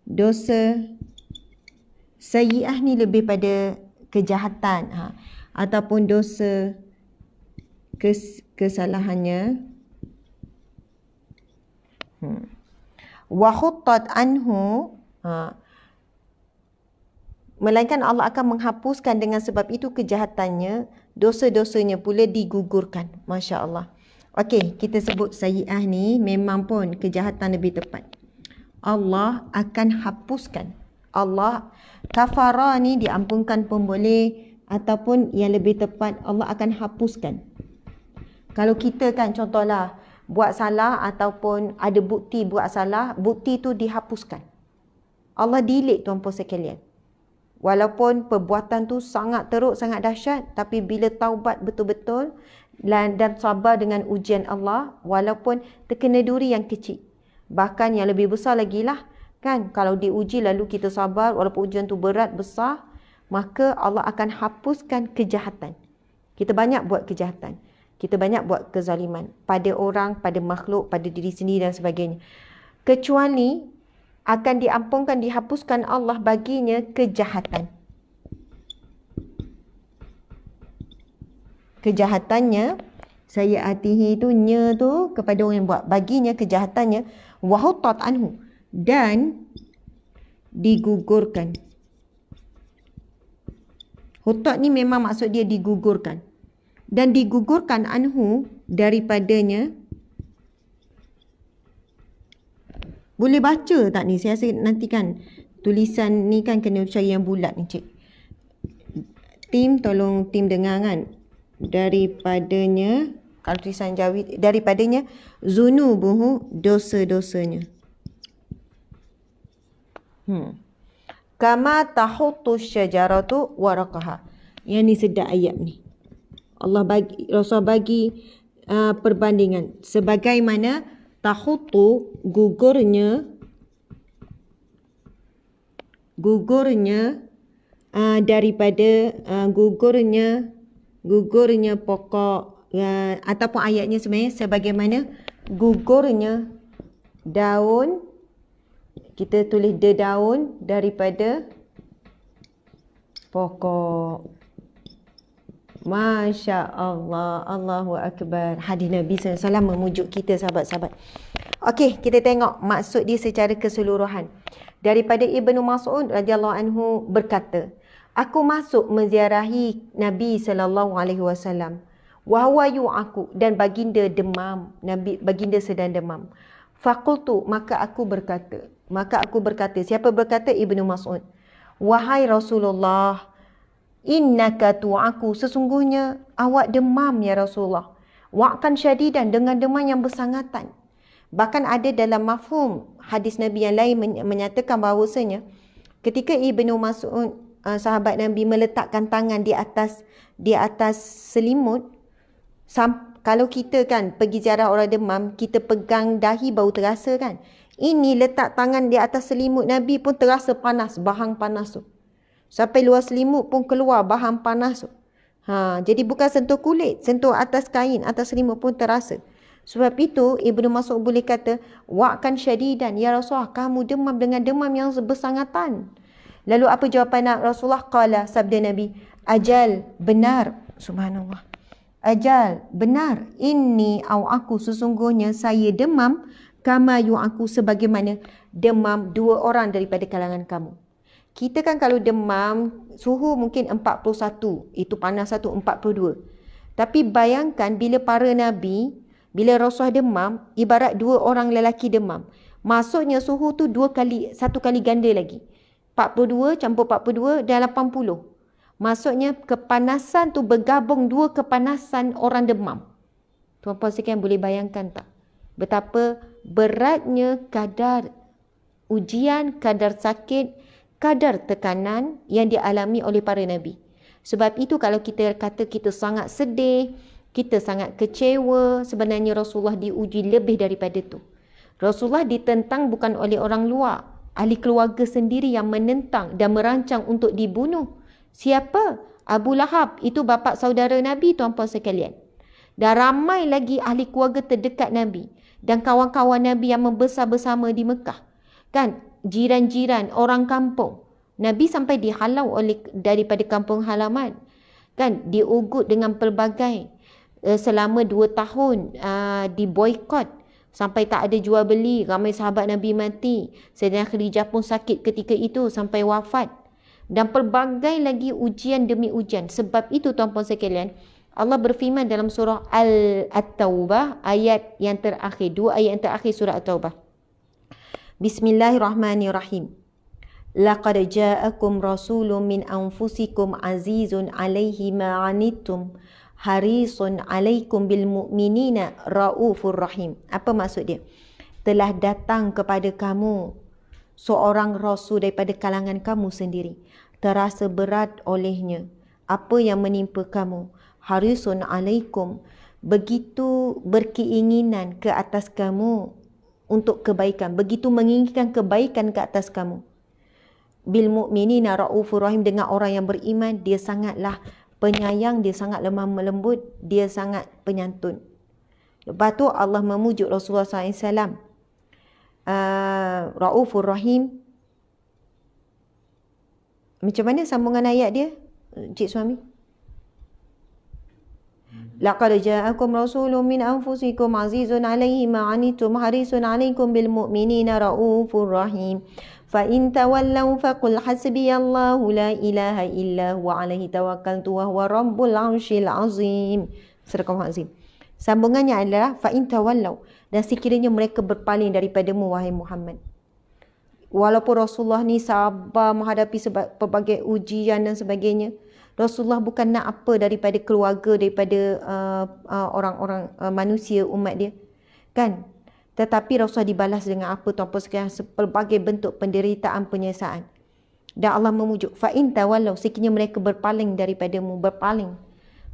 dosa, sayyiah ni lebih pada kejahatan, ataupun dosa, kesalahannya, wa khuttat anhu, melainkan Allah akan menghapuskan dengan sebab itu kejahatannya, dosa-dosanya pula digugurkan. Masya Allah. Okey, kita sebut sayyiah ni memang pun kejahatan lebih tepat. Allah akan hapuskan. Allah, kafara ni diampunkan pun boleh, ataupun yang lebih tepat Allah akan hapuskan. Kalau kita kan contohlah buat salah ataupun ada bukti buat salah, bukti tu dihapuskan. Allah delete tuan-puan sekalian. Walaupun perbuatan tu sangat teruk, sangat dahsyat, tapi bila taubat betul-betul dan sabar dengan ujian Allah, walaupun terkena duri yang kecil, bahkan yang lebih besar lagi lah, kan, kalau diuji lalu kita sabar walaupun ujian tu berat, besar, maka Allah akan hapuskan kejahatan. Kita banyak buat kejahatan, kita banyak buat kezaliman pada orang, pada makhluk, pada diri sendiri dan sebagainya, kecuali akan diampunkan, dihapuskan Allah baginya kejahatan. Kejahatannya, sayyiatihi tu, nya tu kepada orang yang buat, baginya kejahatannya, wa huttat anhu, dan digugurkan. Huttat ni memang maksud dia digugurkan. Dan digugurkan anhu, daripadanya. Boleh baca tak ni? Saya rasa nanti kan tulisan ni kan kena cari yang bulat ni, cik. Tim, tolong tim dengar kan. Daripadanya, kalau tulisan Jawi, daripadanya zunubuhu, dosa-dosanya. Kama tahuttu syajaratu waraqaha. Yang ni sedap ayat ni. Rasul bagi perbandingan sebagaimana tahuttu gugurnya daripada gugurnya pokok ataupun ayatnya sebenarnya sebagaimana gugurnya daun, kita tulis daun daripada pokok. Masya Allah, Allahu Akbar. Hadis Nabi SAW memujuk kita sahabat-sahabat. Okey, kita tengok maksud dia secara keseluruhan. Daripada Ibnu Mas'ud radhiyallahu anhu berkata, aku masuk menziarahi Nabi SAW. Wahwayu aku dan baginda demam. Baginda sedang demam. Faqultu, maka aku berkata. Siapa berkata? Ibnu Mas'ud. Wahai Rasulullah, innaka tu'aku, sesungguhnya awak demam ya Rasulullah. Wa'kan syadidan, dengan demam yang bersangatan. Bahkan ada dalam mafhum hadis Nabi yang lain menyatakan bahawasanya ketika Ibnu Mas'ud sahabat Nabi meletakkan tangan di atas selimut, kalau kita kan pergi ziarah orang demam, kita pegang dahi baru terasa kan. Ini letak tangan di atas selimut Nabi pun terasa panas, bahang panas tu. Sampai luar selimut pun keluar bahang panas tu. Jadi bukan sentuh kulit, sentuh atas kain, atas selimut pun terasa. Sebab itu Ibnu Mas'ud boleh kata, wa'kan syadidan, ya Rasulullah, kamu demam dengan demam yang bersangatan. Lalu apa jawapan Rasulullah? Qala, sabda Nabi, ajal, benar. Subhanallah. Ajal, benar. Inni aku, sesungguhnya saya demam, kama yu'aku, sebagaimana demam dua orang daripada kalangan kamu. Kita kan kalau demam, suhu mungkin 41, itu panas satu, 42. Tapi bayangkan bila para Nabi, bila Rasulullah demam, ibarat dua orang lelaki demam. Maksudnya suhu tu satu kali ganda lagi. 42 campur 42 dah 80. Maksudnya kepanasan tu bergabung dua kepanasan orang demam. Tuan-puan sekalian boleh bayangkan tak? Betapa beratnya kadar ujian, kadar sakit, kadar tekanan yang dialami oleh para Nabi. Sebab itu kalau kita kata kita sangat sedih, kita sangat kecewa, sebenarnya Rasulullah diuji lebih daripada itu. Rasulullah ditentang bukan oleh orang luar, ahli keluarga sendiri yang menentang dan merancang untuk dibunuh. Siapa? Abu Lahab, itu bapa saudara Nabi, tuan-puan sekalian. Dan ramai lagi ahli keluarga terdekat Nabi dan kawan-kawan Nabi yang membesar bersama di Mekah. Kan, jiran-jiran, orang kampung. Nabi sampai dihalau daripada kampung halaman. Kan, diugut dengan pelbagai. Selama 2 tahun diboikot sampai tak ada jual beli, ramai sahabat Nabi mati. Sayyidina Khadijah pun sakit ketika itu sampai wafat, dan pelbagai lagi ujian demi ujian. Sebab itu tuan-puan sekalian, Allah berfirman dalam surah At-Taubah ayat yang terakhir, 2 ayat yang terakhir surah At-Taubah. Bismillahirrahmanirrahim. Laqad ja'akum rasulun min anfusikum azizun 'alaihi ma 'anittum harisun 'alaikum bil mu'minina raufur rahim. Apa maksud dia? Telah datang kepada kamu seorang rasul daripada kalangan kamu sendiri, terasa berat olehnya apa yang menimpa kamu. Harisun 'alaikum, begitu berkeinginan ke atas kamu untuk kebaikan, begitu menginginkan kebaikan ke atas kamu. Bil mu'minina raufur rahim, dengan orang yang beriman dia sangatlah penyayang, dia sangat lemah melembut, dia sangat penyantun. Lepas tu Allah memujuk Rasulullah SAW, raufur rahim. Macam mana sambungan ayat dia, Cik Suami? Laqad ja'akum rasulun min anfusikum azizun 'alaihi ma 'anittum harisun 'alaikum bil mu'minina raufur rahim. Fa in tawallaw faqul hasbiyallahu la ilaha illa huwa 'alaihi tawakkaltu wa huwa rabbul 'arsyil 'azim. Surah Azim. Sambungannya adalah fa in tawallaw, dan sekiranya mereka berpaling daripadamu wahai Muhammad. Walaupun Rasulullah ni sabar menghadapi pelbagai ujian dan sebagainya, Rasulullah bukan nak apa daripada keluarga, daripada orang-orang manusia, umat dia. Kan? Tetapi Rasulullah dibalas dengan apa tuan-puan sekalian? Pelbagai bentuk penderitaan, penyiksaan. Dan Allah memujuk, fa in tawallaw, sekiranya mereka berpaling daripadamu, berpaling.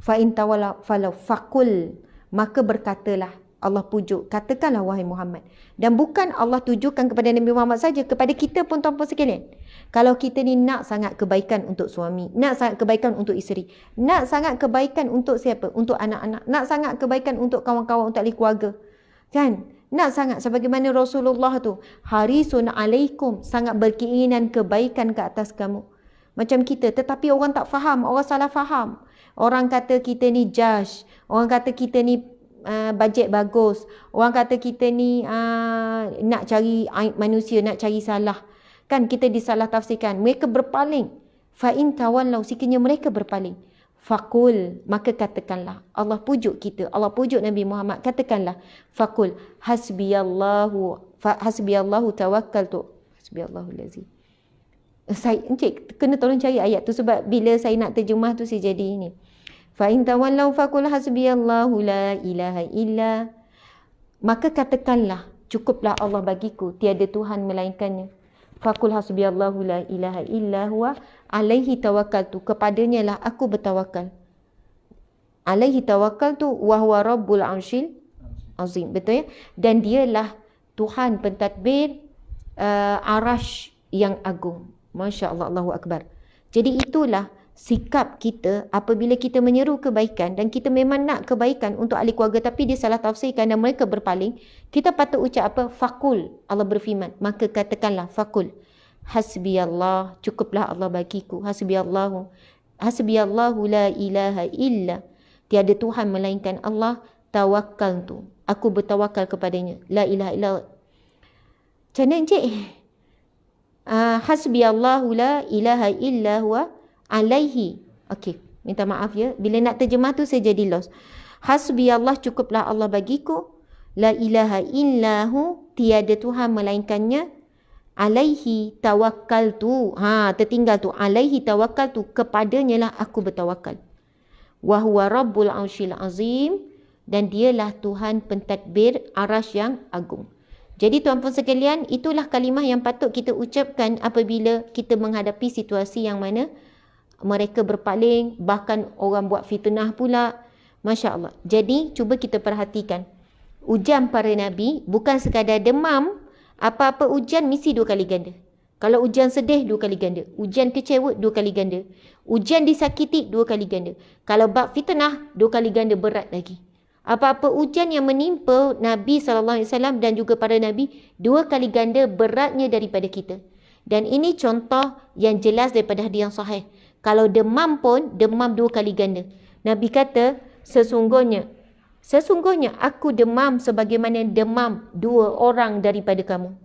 Fa in tawallaw faqul, maka berkatalah, Allah pujuk, katakanlah wahai Muhammad. Dan bukan Allah tujukan kepada Nabi Muhammad saja, kepada kita pun tuan-puan sekalian. Kalau kita ni nak sangat kebaikan untuk suami, nak sangat kebaikan untuk isteri, nak sangat kebaikan untuk siapa? Untuk anak-anak, nak sangat kebaikan untuk kawan-kawan, untuk ahli keluarga. Kan? Nak sangat sebagaimana Rasulullah tu, harisun alaikum, sangat berkeinginan kebaikan ke atas kamu. Macam kita, tetapi orang tak faham, orang salah faham. Orang kata kita ni judge, orang kata kita ni bajet bagus, orang kata kita ni nak cari aib manusia, nak cari salah. Kan kita disalah tafsirkan. Mereka berpaling. Fa in tawallaw, sekiranya mereka berpaling. Faqul, maka katakanlah. Allah pujuk kita, Allah pujuk Nabi Muhammad, katakanlah. Faqul hasbiyallahu tawakkaltu. Hasbiyallahu lazi. Saya encik kena tolong cari ayat tu, sebab bila saya nak terjemah tu saya jadi ini. Fa in tawallaw faqul hasbiyallahu la ilaha illa. Maka katakanlah, cukuplah Allah bagiku, tiada Tuhan melainkannya. Faqul hasbiyallahu la ilaha illa huwa alaihi tawakkaltu, kepadanya lah aku bertawakal. Alaihi tawakkaltu wa huwa rabbul arsyil azim. Betul ya? Dan dialah Tuhan pentadbir arash yang agung. Masya Allah, Allahu Akbar. Jadi itulah sikap kita apabila kita menyeru kebaikan dan kita memang nak kebaikan untuk ahli keluarga, tapi dia salah tafsirkan dan mereka berpaling, kita patut ucap apa? Faqul. Allah berfirman, maka katakanlah faqul hasbiyallah, cukuplah Allah bagiku. Hasbiyallahu la ilaha illa, tiada Tuhan melainkan Allah. Tawakkaltu, aku bertawakal kepadanya. La ilaha illa. Macam mana encik? Hasbiyallahu la ilaha illa huwa alaihi. Okey, minta maaf ya, bila nak terjemah tu saya jadi lost. Hasbiyallah, cukuplah Allah bagiku. La ilaha illahu, tiada Tuhan melainkannya. Alaihi tawakkaltu. Tertinggal tu. Alaihi tawakkaltu, kepadanya lah aku bertawakal. Wa huwa rabbul arsyil azim, dan dialah Tuhan pentadbir arash yang agung. Jadi tuan-puan sekalian, itulah kalimah yang patut kita ucapkan apabila kita menghadapi situasi yang mana mereka berpaling, bahkan orang buat fitnah pula. Masya Allah. Jadi cuba kita perhatikan, ujian para Nabi bukan sekadar demam. Apa-apa ujian mesti 2 kali ganda. Kalau ujian sedih 2 kali ganda, ujian kecewa 2 kali ganda, ujian disakiti 2 kali ganda. Kalau bab fitnah 2 kali ganda berat lagi. Apa-apa ujian yang menimpa Nabi SAW dan juga para Nabi 2 kali ganda beratnya daripada kita. Dan ini contoh yang jelas daripada hadis yang sahih. Kalau demam pun, demam 2 kali ganda. Nabi kata, sesungguhnya aku demam sebagaimana demam 2 orang daripada kamu.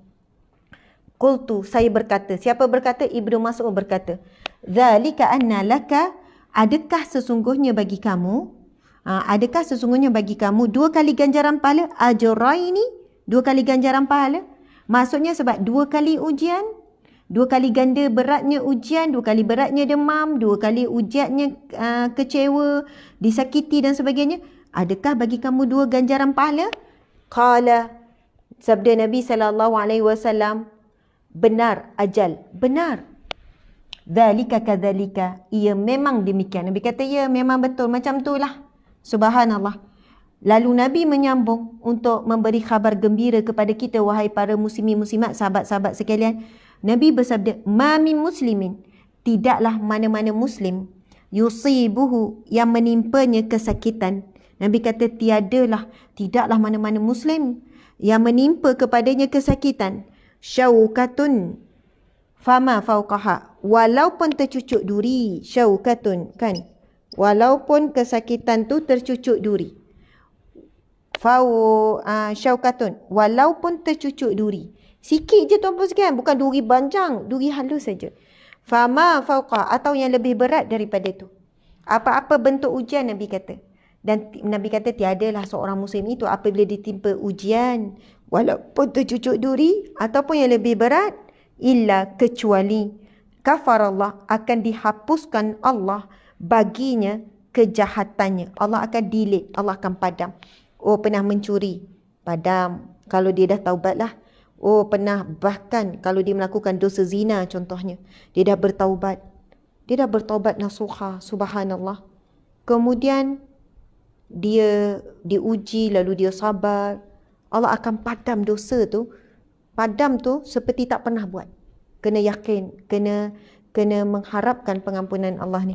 Qultu, saya berkata. Siapa berkata? Ibnu Mas'ud berkata. Zalika anna laka, adakah sesungguhnya bagi kamu? Adakah sesungguhnya bagi kamu 2 kali ganjaran pahala? Ajraini, 2 kali ganjaran pahala. Maksudnya sebab 2 kali ujian, 2 kali ganda beratnya ujian, 2 kali beratnya demam, 2 kali ujiannya kecewa, disakiti dan sebagainya. Adakah bagi kamu 2 ganjaran pahala? Qala, sabda Nabi SAW, benar, ajal, benar. Dzalika kadzalika, ia memang demikian. Nabi kata ya memang betul macam itulah. Subhanallah. Lalu Nabi menyambung untuk memberi khabar gembira kepada kita, wahai para muslimin muslimat, sahabat-sahabat sekalian. Nabi bersabda, ma min muslimin, tidaklah mana-mana muslim, yusibuhu, yang menimpanya kesakitan. Nabi kata tidaklah mana-mana muslim yang menimpa kepadanya kesakitan. Syaukatun fama fauqaha, walaupun tercucuk duri. Syaukatun, kan? Walaupun kesakitan tu tercucuk duri. Syaukatun, walaupun tercucuk duri. Sikit je tuan-puan sekalian, bukan duri panjang, duri halus saja. Fama fauqa, atau yang lebih berat daripada itu. Apa-apa bentuk ujian, Nabi kata. Dan Nabi kata tiadalah seorang muslim itu apabila ditimpa ujian, walaupun tercucuk duri ataupun yang lebih berat, illa, kecuali kafarallah, akan dihapuskan Allah baginya kejahatannya. Allah akan delete, Allah akan padam. Oh, pernah mencuri, padam. kalau dia dah taubat lah. Oh pernah, bahkan kalau dia melakukan dosa zina contohnya, dia dah bertaubat. Dia dah bertaubat nasuha, subhanallah. Kemudian dia diuji lalu dia sabar, Allah akan padam dosa tu. Padam tu seperti tak pernah buat. Kena yakin, kena mengharapkan pengampunan Allah ni.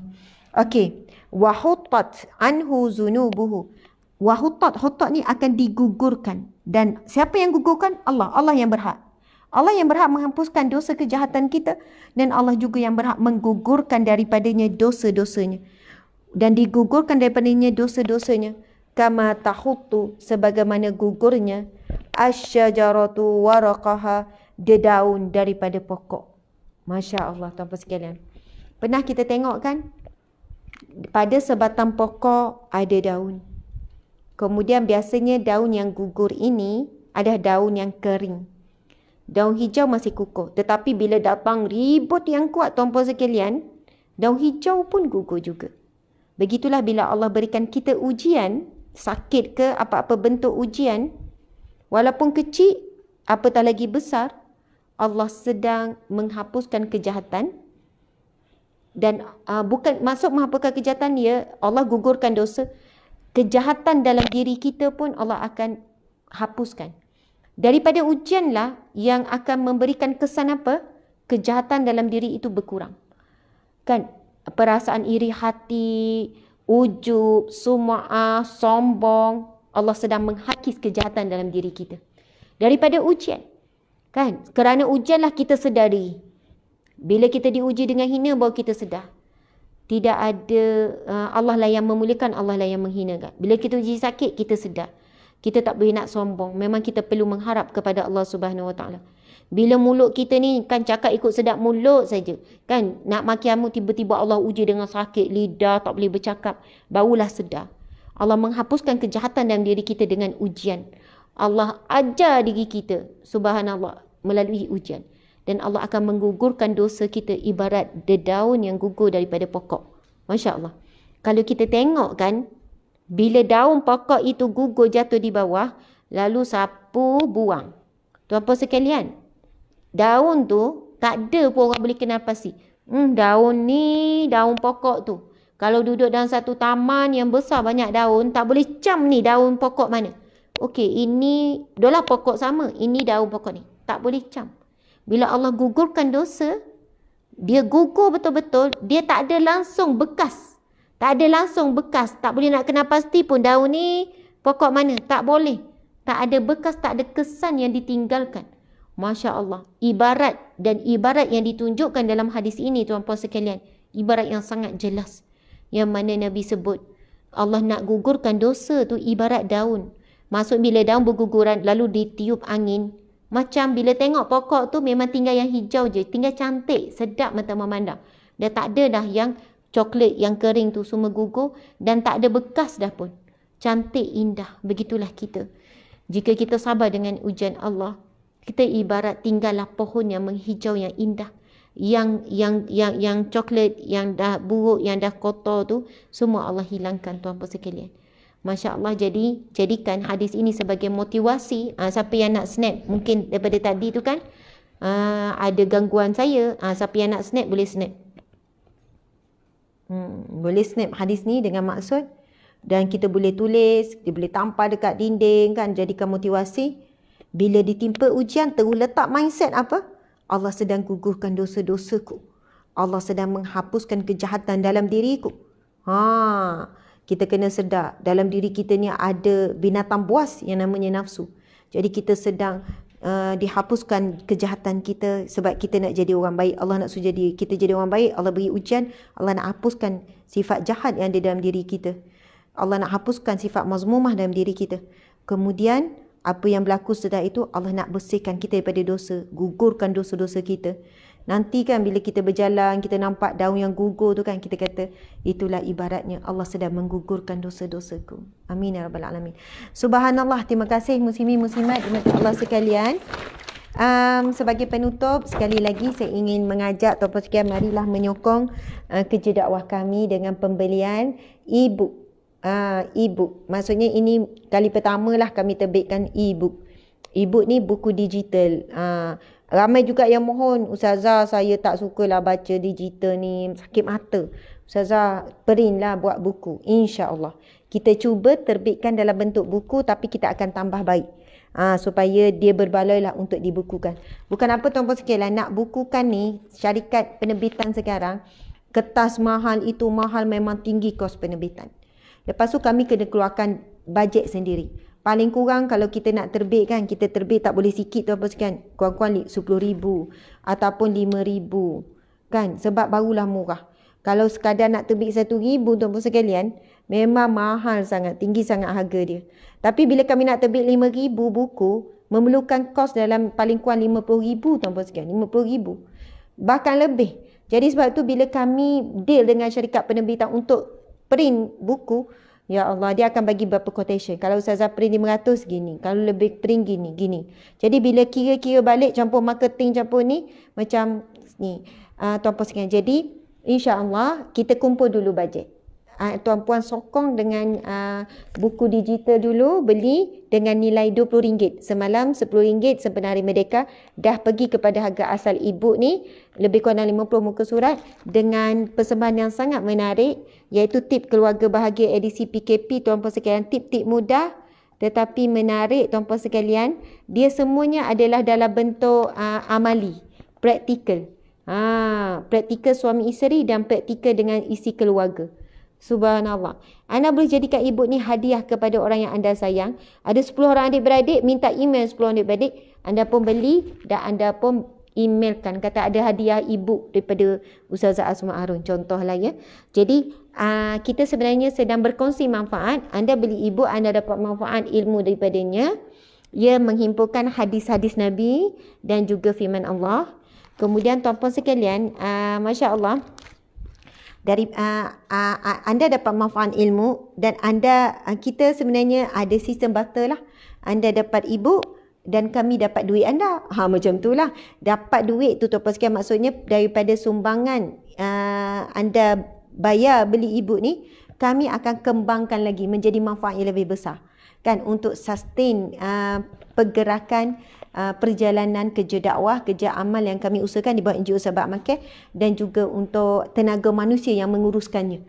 Okey, wa huttat anhu zunubuhu. Wa huttat ni akan digugurkan. Dan siapa yang gugurkan? Allah. Allah yang berhak. Allah yang berhak menghapuskan dosa kejahatan kita, dan Allah juga yang berhak menggugurkan daripadanya dosa-dosanya. Dan digugurkan daripadanya dosa-dosanya, kama tahuttu, sebagaimana gugurnya asyajaratu waraqaha, dedaun daripada pokok. Masya Allah, tuan-tuan sekalian. Pernah kita tengok kan, pada sebatang pokok ada daun. Kemudian biasanya daun yang gugur ini adalah daun yang kering. Daun hijau masih kukuh. Tetapi bila datang ribut yang kuat, tuan-tuan sekalian, daun hijau pun gugur juga. Begitulah bila Allah berikan kita ujian, sakit ke apa-apa bentuk ujian, walaupun kecil, apatah lagi besar, Allah sedang menghapuskan kejahatan. Dan bukan maksud menghapuskan kejahatan, ya Allah gugurkan dosa. Kejahatan dalam diri kita pun Allah akan hapuskan. Daripada ujianlah yang akan memberikan kesan apa? Kejahatan dalam diri itu berkurang. Kan? Perasaan iri hati, ujub, sum'ah, sombong, Allah sedang menghakis kejahatan dalam diri kita. Daripada ujian. Kan? Kerana ujianlah kita sedari. Bila kita diuji dengan hina, baru kita sedar. Tidak ada, Allah lah yang memuliakan, Allah lah yang menghinakan. Bila kita uji sakit, kita sedar. Kita tak boleh nak sombong. Memang kita perlu mengharap kepada Allah Subhanahu Wa Taala. Bila mulut kita ni kan cakap ikut sedap mulut saja. Kan nak maki kamu, tiba-tiba Allah uji dengan sakit lidah, tak boleh bercakap. Barulah sedar. Allah menghapuskan kejahatan dalam diri kita dengan ujian. Allah ajar diri kita, subhanallah, melalui ujian. Dan Allah akan menggugurkan dosa kita ibarat dedaun yang gugur daripada pokok. Masya Allah. Kalau kita tengok kan, bila daun pokok itu gugur jatuh di bawah, lalu sapu buang. Tuan-tuan sekalian, daun tu tak ada pun orang boleh kenal pasti. Daun ni, daun pokok tu. Kalau duduk dalam satu taman yang besar banyak daun, tak boleh cam ni daun pokok mana. Okey, ini adalah pokok sama. Ini daun pokok ni. Tak boleh cam. Bila Allah gugurkan dosa, dia gugur betul-betul, dia tak ada langsung bekas. Tak ada langsung bekas. Tak boleh nak kenal pasti pun daun ni pokok mana. Tak boleh. Tak ada bekas, tak ada kesan yang ditinggalkan. Masya Allah. Ibarat yang ditunjukkan dalam hadis ini, tuan-puan sekalian, ibarat yang sangat jelas. Yang mana Nabi sebut, Allah nak gugurkan dosa tu ibarat daun. Maksud bila daun berguguran, lalu ditiup angin. Macam bila tengok pokok tu memang tinggal yang hijau je. Tinggal cantik, sedap mata memandang. Dah tak ada dah yang coklat, yang kering tu semua gugur. Dan tak ada bekas dah pun. Cantik, indah. Begitulah kita. Jika kita sabar dengan ujian Allah, kita ibarat tinggallah pohon yang menghijau, yang indah. Yang coklat, yang dah buruk, yang dah kotor tu, semua Allah hilangkan, tuan-tuan sekalian. Masya Allah. Jadi jadikan hadis ini sebagai motivasi. Siapa yang nak snap, mungkin daripada tadi tu kan ada gangguan saya. Siapa yang nak snap boleh snap. Boleh snap hadis ni dengan maksud. Dan kita boleh tulis, dia boleh tampal dekat dinding kan, jadikan motivasi. Bila ditimpa ujian, terus letak mindset apa? Allah sedang gugurkan dosa-dosaku. Allah sedang menghapuskan kejahatan dalam diriku. Kita kena sedar dalam diri kita ni ada binatang buas yang namanya nafsu. Jadi kita sedang dihapuskan kejahatan kita sebab kita nak jadi orang baik. Allah nak suruh kita jadi orang baik. Allah beri ujian. Allah nak hapuskan sifat jahat yang ada dalam diri kita. Allah nak hapuskan sifat mazmumah dalam diri kita. Kemudian apa yang berlaku setelah itu, Allah nak bersihkan kita daripada dosa. Gugurkan dosa-dosa kita. Nanti kan bila kita berjalan, kita nampak daun yang gugur tu kan, kita kata itulah ibaratnya Allah sedang menggugurkan dosa-dosaku. Amin ya rabbal alamin. Subhanallah. Terima kasih muslimin muslimat dimati Allah sekalian. Sebagai penutup, sekali lagi saya ingin mengajak tuan-tuan sekalian, marilah menyokong kerja dakwah kami dengan pembelian e-book. E-book. Maksudnya ini kali pertama lah kami terbitkan e-book. E-book ni buku digital. Ramai juga yang mohon, Ustazah saya tak sukalah baca digital ni, sakit mata. Ustazah print lah buat buku. InsyaAllah. Kita cuba terbitkan dalam bentuk buku tapi kita akan tambah baik. Supaya dia berbaloi lah untuk dibukukan. Bukan apa tuan-puan sekalian, nak bukukan ni, syarikat penerbitan sekarang, kertas mahal itu mahal, memang tinggi kos penerbitan. Lepas tu kami kena keluarkan bajet sendiri. Paling kurang kalau kita nak terbit kan, kita terbit tak boleh sikit tuan-puan sekalian. Kurang-kurang RM10,000 ataupun RM5,000 kan, sebab barulah murah. Kalau sekadar nak terbit RM1,000 tuan-puan sekalian, memang mahal sangat, tinggi sangat harga dia. Tapi bila kami nak terbit RM5,000 buku, memerlukan kos dalam paling kurang RM50,000 tuan-puan sekalian, RM50,000. Bahkan lebih. Jadi sebab tu bila kami deal dengan syarikat penerbitan untuk print buku, ya Allah, dia akan bagi berapa quotation. Kalau Ustazah print 500 gini, kalau lebih print gini. Jadi bila kira-kira balik, campur marketing, campur ni, macam ni. Tuan-puan sekalian. Jadi insya-Allah kita kumpul dulu bajet. Tuan-puan sokong dengan buku digital dulu, beli dengan nilai RM20. Semalam RM10 sempena Hari Merdeka dah pergi kepada harga asal e-book ni, lebih kurang 50 muka surat dengan persembahan yang sangat menarik, iaitu tip keluarga bahagia edisi PKP. Tuan-puan sekalian, tip-tip mudah tetapi menarik tuan-puan sekalian. Dia semuanya adalah dalam bentuk amali, praktikal. Praktikal suami isteri dan praktikal dengan isi keluarga. Subhanallah. Anda boleh jadikan e-book ni hadiah kepada orang yang anda sayang. Ada 10 orang adik-beradik, minta email 10 adik-beradik. Anda pun beli dan anda pun emailkan. Kata ada hadiah e-book daripada Ustazah Asma Harun. Contohlah ya. Jadi kita sebenarnya sedang berkongsi manfaat. Anda beli e-book, anda dapat manfaat ilmu daripadanya. Ia menghimpunkan hadis-hadis Nabi dan juga firman Allah. Kemudian tuan-puan sekalian, Masya Allah, dari anda dapat manfaat ilmu dan kita sebenarnya ada sistem barter lah. Anda dapat e-book dan kami dapat duit anda. Macam tu lah. Dapat duit tu tuan-puan sekalian, maksudnya daripada sumbangan anda bayar beli e-book ni, kami akan kembangkan lagi menjadi manfaat yang lebih besar. Kan, untuk sustain pergerakan perjalanan kerja dakwah, kerja amal yang kami usahakan di bawah NGO Sahabat Amalcare, dan juga untuk tenaga manusia yang menguruskannya,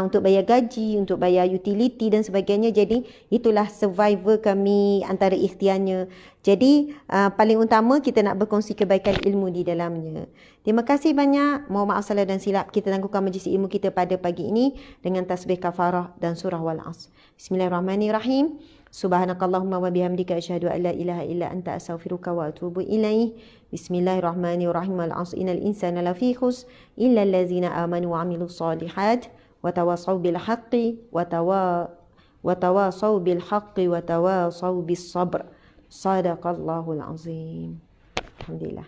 untuk bayar gaji, untuk bayar utility dan sebagainya. Jadi itulah survival kami antara ikhtiarnya. Jadi paling utama kita nak berkongsi kebaikan ilmu di dalamnya. Terima kasih banyak. Mohon maaf salah dan silap. Kita tangguhkan majlis ilmu kita pada pagi ini dengan tasbih kafarah dan surah Wal-Asr. Bismillahirrahmanirrahim. Subhanakallahumma wa bihamdika asyhadu an la ilaha illa anta astaghfiruka wa atubu ilaih. Bismillahirrahmanirrahim. Al-'asr innal insana lafi khusr illa allazina amanu wa 'amilus solihat wa tawasaw bil haqqi wa tawasaw bil haqqi wa tawasaw bis sabr. Sadaqallahul azim. Alhamdulillah.